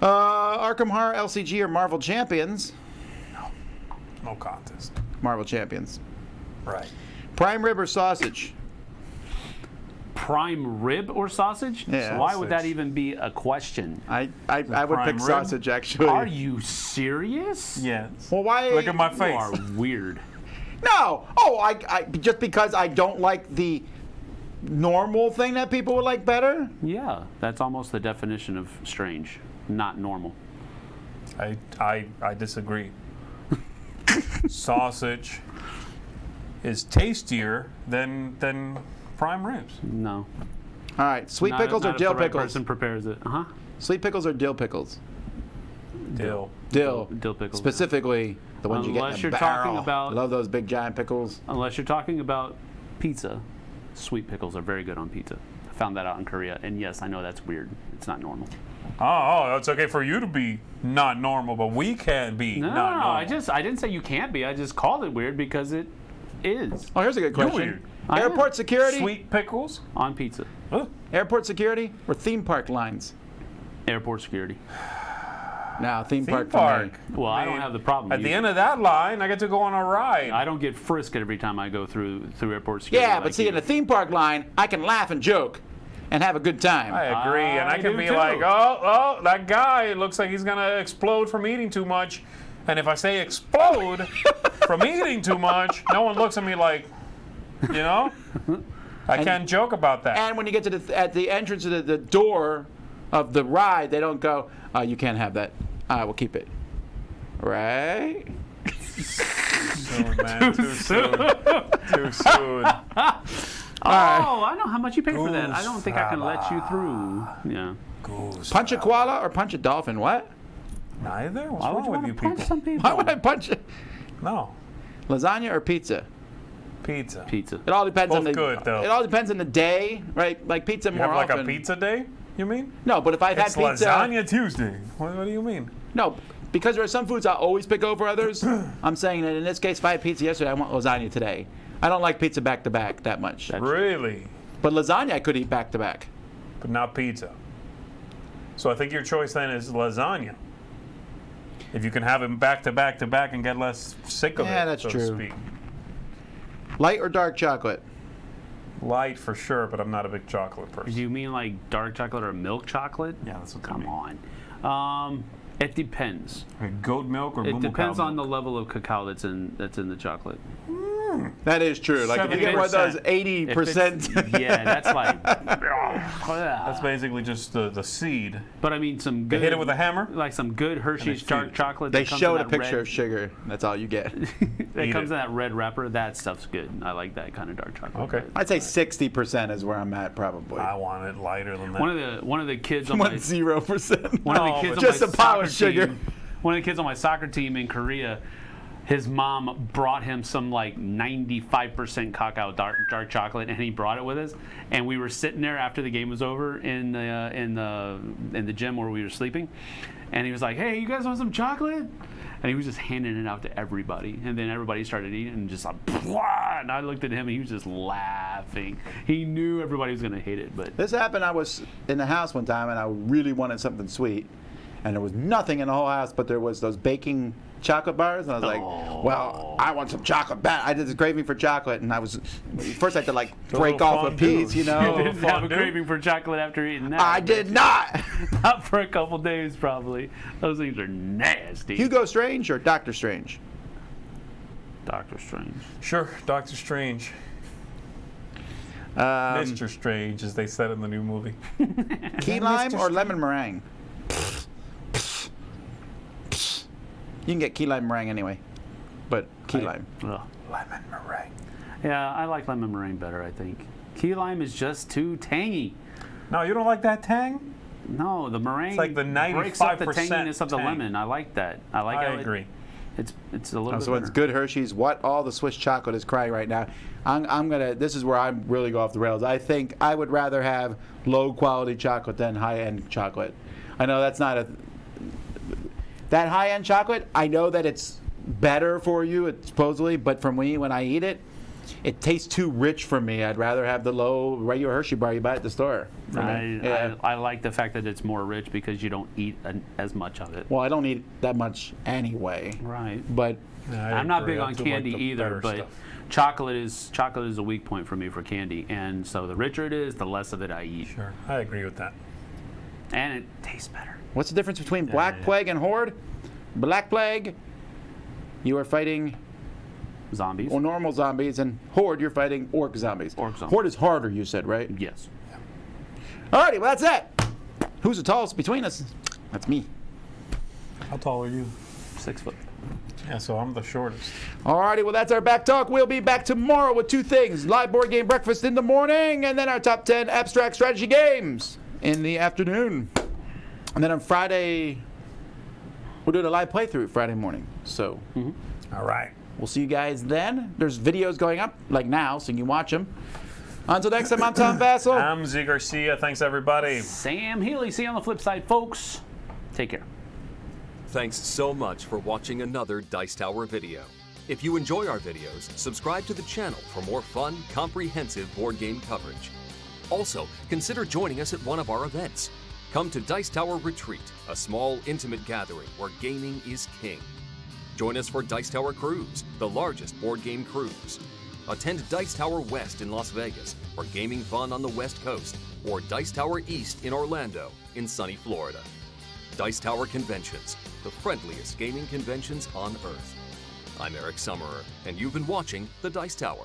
[SPEAKER 2] Arkham Horror LCG or Marvel Champions?
[SPEAKER 1] No contest.
[SPEAKER 2] Marvel Champions.
[SPEAKER 1] Right.
[SPEAKER 2] Prime rib or sausage?
[SPEAKER 3] prime rib or sausage?
[SPEAKER 2] Yeah.
[SPEAKER 3] Why would that
[SPEAKER 1] Sausage.
[SPEAKER 3] even be a question?
[SPEAKER 2] I would
[SPEAKER 1] prime
[SPEAKER 2] pick
[SPEAKER 1] rib?
[SPEAKER 2] sausage, actually.
[SPEAKER 3] Are you serious?
[SPEAKER 1] Yes.
[SPEAKER 2] Well, why?
[SPEAKER 1] Look at my
[SPEAKER 3] You
[SPEAKER 1] face.
[SPEAKER 3] are weird.
[SPEAKER 2] No. Oh, I just because I don't like the normal thing that people would like better.
[SPEAKER 3] Yeah, that's almost the definition of strange, not normal.
[SPEAKER 1] I disagree. Sausage is tastier than prime ribs.
[SPEAKER 3] No.
[SPEAKER 2] All right, sweet
[SPEAKER 3] Not-
[SPEAKER 2] pickles
[SPEAKER 3] not
[SPEAKER 2] or
[SPEAKER 3] if
[SPEAKER 2] dill
[SPEAKER 3] the right
[SPEAKER 2] pickles?
[SPEAKER 3] person prepares it.
[SPEAKER 2] Sweet pickles or dill pickles?
[SPEAKER 1] Dill.
[SPEAKER 2] Dill.
[SPEAKER 3] Dill pickles.
[SPEAKER 2] Specifically, the ones you get in
[SPEAKER 3] Unless
[SPEAKER 2] a
[SPEAKER 3] you're
[SPEAKER 2] barrel.
[SPEAKER 3] talking about-
[SPEAKER 2] I love those big giant pickles.
[SPEAKER 3] Unless you're talking about pizza, sweet pickles are very good on pizza. I found that out in Korea, and yes, I know that's weird. It's not normal.
[SPEAKER 1] Oh, it's okay for you to be not normal, but we can't be
[SPEAKER 3] No,
[SPEAKER 1] not normal.
[SPEAKER 3] I didn't say you can't be. I just called it weird because it is
[SPEAKER 2] Oh, here's a good question.
[SPEAKER 1] weird.
[SPEAKER 3] I am.
[SPEAKER 2] Airport security,
[SPEAKER 1] Sweet pickles?
[SPEAKER 3] on pizza.
[SPEAKER 1] Ugh.
[SPEAKER 2] airport security, or theme park lines?
[SPEAKER 3] Airport security.
[SPEAKER 2] Now, theme
[SPEAKER 1] Theme
[SPEAKER 2] park
[SPEAKER 1] park.
[SPEAKER 2] for me.
[SPEAKER 3] Well, I don't
[SPEAKER 1] Man,
[SPEAKER 3] have the problem.
[SPEAKER 1] At the end of that line, I get to go on a ride.
[SPEAKER 3] I don't get frisked every time I go through airport security.
[SPEAKER 2] Yeah,
[SPEAKER 3] like
[SPEAKER 2] but see,
[SPEAKER 3] you.
[SPEAKER 2] in a theme park line, I can laugh and joke and have a good time.
[SPEAKER 1] I agree, and I
[SPEAKER 3] I
[SPEAKER 1] can
[SPEAKER 3] do
[SPEAKER 1] be
[SPEAKER 3] too.
[SPEAKER 1] like, oh, that guy looks like he's gonna explode from eating too much. And if I say explode from eating too much, no one looks at me like, you know? I can't joke about that.
[SPEAKER 2] And when you get to at the entrance of the door of the ride, they don't go, you can't have that. We'll keep it. Right?
[SPEAKER 1] Soon, man, too soon. Too soon.
[SPEAKER 3] Oh, I know how much you paid for that. I don't think I can let you through. Yeah.
[SPEAKER 1] Goose.
[SPEAKER 2] Punch a koala or punch a dolphin? What?
[SPEAKER 1] Neither? What's
[SPEAKER 3] Why would
[SPEAKER 1] wrong
[SPEAKER 3] you
[SPEAKER 1] with
[SPEAKER 3] want
[SPEAKER 1] you
[SPEAKER 3] to punch
[SPEAKER 1] people?
[SPEAKER 3] some people?
[SPEAKER 2] Why would I punch it?
[SPEAKER 1] No.
[SPEAKER 2] Lasagna or pizza?
[SPEAKER 1] Pizza.
[SPEAKER 3] Pizza.
[SPEAKER 2] It all depends on
[SPEAKER 1] Both
[SPEAKER 2] the.
[SPEAKER 1] good, though.
[SPEAKER 2] It all depends on the day, right? Like pizza
[SPEAKER 1] You
[SPEAKER 2] more
[SPEAKER 1] have like
[SPEAKER 2] often.
[SPEAKER 1] a pizza day, you mean?
[SPEAKER 2] No, but if I've
[SPEAKER 1] It's
[SPEAKER 2] had pizza,
[SPEAKER 1] lasagna Tuesday. What do you mean?
[SPEAKER 2] no, because there are some foods I always pick over others. I'm saying that in this case, if I had pizza yesterday, I want lasagna today. I don't like pizza back to back that much.
[SPEAKER 1] Really?
[SPEAKER 2] But lasagna I could eat back to back.
[SPEAKER 1] But not pizza. So I think your choice then is lasagna. If you can have them back to back to back and get less sick of it,
[SPEAKER 2] Yeah, that's
[SPEAKER 1] so
[SPEAKER 2] true.
[SPEAKER 1] to speak.
[SPEAKER 2] Light or dark chocolate?
[SPEAKER 1] Light for sure, but I'm not a big chocolate
[SPEAKER 3] Do
[SPEAKER 1] person.
[SPEAKER 3] you mean like dark chocolate or milk chocolate?
[SPEAKER 1] Yeah, that's what I
[SPEAKER 3] Come
[SPEAKER 1] mean.
[SPEAKER 3] on. It depends.
[SPEAKER 1] Like goat milk or
[SPEAKER 3] It
[SPEAKER 1] moo
[SPEAKER 3] depends
[SPEAKER 1] cow
[SPEAKER 3] on the
[SPEAKER 1] milk?
[SPEAKER 3] level of cacao that's in the chocolate.
[SPEAKER 2] That is true. Like if you get one of those
[SPEAKER 1] 70%.
[SPEAKER 2] 80%.
[SPEAKER 3] Yeah, that's like.
[SPEAKER 1] That's basically just the seed.
[SPEAKER 3] But I mean, some
[SPEAKER 1] They
[SPEAKER 3] good.
[SPEAKER 1] hit it with a hammer.
[SPEAKER 3] Like some good Hershey's
[SPEAKER 1] feed
[SPEAKER 3] dark
[SPEAKER 1] it.
[SPEAKER 3] chocolate.
[SPEAKER 2] They
[SPEAKER 3] that comes
[SPEAKER 2] showed
[SPEAKER 3] in
[SPEAKER 2] a
[SPEAKER 3] that
[SPEAKER 2] picture
[SPEAKER 3] red,
[SPEAKER 2] of sugar. That's all you get.
[SPEAKER 3] that
[SPEAKER 1] Eat
[SPEAKER 3] comes
[SPEAKER 1] it.
[SPEAKER 3] in that red wrapper. That stuff's good. I like that kind of dark chocolate.
[SPEAKER 1] Okay.
[SPEAKER 2] I'd say 60% is where I'm at probably.
[SPEAKER 1] I want it lighter than that.
[SPEAKER 3] One of the kids on my
[SPEAKER 2] 0%.
[SPEAKER 3] one of
[SPEAKER 1] No,
[SPEAKER 3] the kids
[SPEAKER 1] but
[SPEAKER 3] on
[SPEAKER 2] just
[SPEAKER 3] my
[SPEAKER 2] a pile of
[SPEAKER 3] soccer
[SPEAKER 2] sugar.
[SPEAKER 3] team- One of the kids on my soccer team in Korea, his mom brought him some like 95% cacao dark chocolate, and he brought it with us. And we were sitting there after the game was over in the gym where we were sleeping, and he was like, "Hey, you guys want some chocolate?" And he was just handing it out to everybody, and then everybody started eating, and just like, "Blah!" And I looked at him, and he was just laughing. He knew everybody was gonna hate it, but
[SPEAKER 2] This happened. I was in the house one time and I really wanted something sweet. And there was nothing in the whole house, but there was those baking chocolate bars. And I was like, well, I want some chocolate back. I did this craving for chocolate. And I was, first I had to like break
[SPEAKER 1] little
[SPEAKER 2] off a
[SPEAKER 1] fondue.
[SPEAKER 2] piece, you
[SPEAKER 3] I
[SPEAKER 2] know.
[SPEAKER 3] didn't have a
[SPEAKER 1] fondue?
[SPEAKER 3] craving for chocolate after eating that.
[SPEAKER 2] I did not.
[SPEAKER 3] Not for a couple days, probably. Those things are nasty.
[SPEAKER 2] Hugo Strange or Doctor Strange?
[SPEAKER 3] Doctor Strange.
[SPEAKER 1] Sure, Doctor Strange. Mr. Strange, as they said in the new movie.
[SPEAKER 2] Key lime or lemon meringue? You can get key lime meringue anyway, but key lime.
[SPEAKER 3] Ugh.
[SPEAKER 1] Lemon meringue.
[SPEAKER 3] Yeah, I like lemon meringue better, I think. Key lime is just too tangy.
[SPEAKER 1] No, you don't like that tang?
[SPEAKER 3] No, the meringue
[SPEAKER 1] like the
[SPEAKER 3] breaks up the
[SPEAKER 1] 95%
[SPEAKER 3] tanginess of the
[SPEAKER 1] tang.
[SPEAKER 3] lemon. I like that. I like
[SPEAKER 1] I
[SPEAKER 3] how
[SPEAKER 1] agree.
[SPEAKER 3] It's a little bit
[SPEAKER 2] So it's
[SPEAKER 3] better.
[SPEAKER 2] good Hershey's. What all the Swiss chocolate is crying right now. I'm gonna. This is where I'm really go off the rails. I think I would rather have low quality chocolate than high end chocolate. I know that's not that high end chocolate. I know that it's better for you, supposedly, but for me, when I eat it, it tastes too rich for me. I'd rather have the low regular Hershey bar you buy at the store. for me.
[SPEAKER 3] I like the fact that it's more rich because you don't eat as much of it.
[SPEAKER 2] Well, I don't eat that much anyway.
[SPEAKER 3] Right.
[SPEAKER 2] But
[SPEAKER 3] I'm not big on
[SPEAKER 1] do
[SPEAKER 3] candy
[SPEAKER 1] like the
[SPEAKER 3] either,
[SPEAKER 1] better
[SPEAKER 3] but
[SPEAKER 1] stuff.
[SPEAKER 3] chocolate is a weak point for me for candy, and so the richer it is, the less of it I eat,
[SPEAKER 1] Sure, I agree with that.
[SPEAKER 3] and it tastes better.
[SPEAKER 2] what's the difference between Black
[SPEAKER 1] yeah.
[SPEAKER 2] Plague and Horde? Black Plague, you are fighting
[SPEAKER 3] Zombies.
[SPEAKER 2] normal zombies, and Horde, you're fighting orc zombies.
[SPEAKER 3] Orc zombies.
[SPEAKER 2] Horde is harder, you said, right?
[SPEAKER 3] Yes.
[SPEAKER 2] Alrighty, well, that's it. Who's the tallest between us? That's me.
[SPEAKER 1] How tall are you?
[SPEAKER 3] 6 foot.
[SPEAKER 1] Yeah, so I'm the shortest.
[SPEAKER 2] Alrighty, well, that's our back talk. We'll be back tomorrow with 2 things: live board game breakfast in the morning, and then our top 10 abstract strategy games in the afternoon. And then on Friday, we'll do a live playthrough Friday morning. So
[SPEAKER 1] All right.
[SPEAKER 2] we'll see you guys then. There's videos going up like now, so you can watch them. Until next time, I'm Tom Vassell.
[SPEAKER 1] I'm Z Garcia. Thanks, everybody.
[SPEAKER 3] Sam Healy. See you on the flip side, folks. Take care.
[SPEAKER 4] Thanks so much for watching another Dice Tower video. If you enjoy our videos, subscribe to the channel for more fun, comprehensive board game coverage. Also, consider joining us at one of our events. Come to Dice Tower Retreat, a small, intimate gathering where gaming is king. Join us for Dice Tower Cruise, the largest board game cruise. Attend Dice Tower West in Las Vegas for gaming fun on the West Coast, or Dice Tower East in Orlando in sunny Florida. Dice Tower Conventions, the friendliest gaming conventions on Earth. I'm Eric Summerer, and you've been watching The Dice Tower.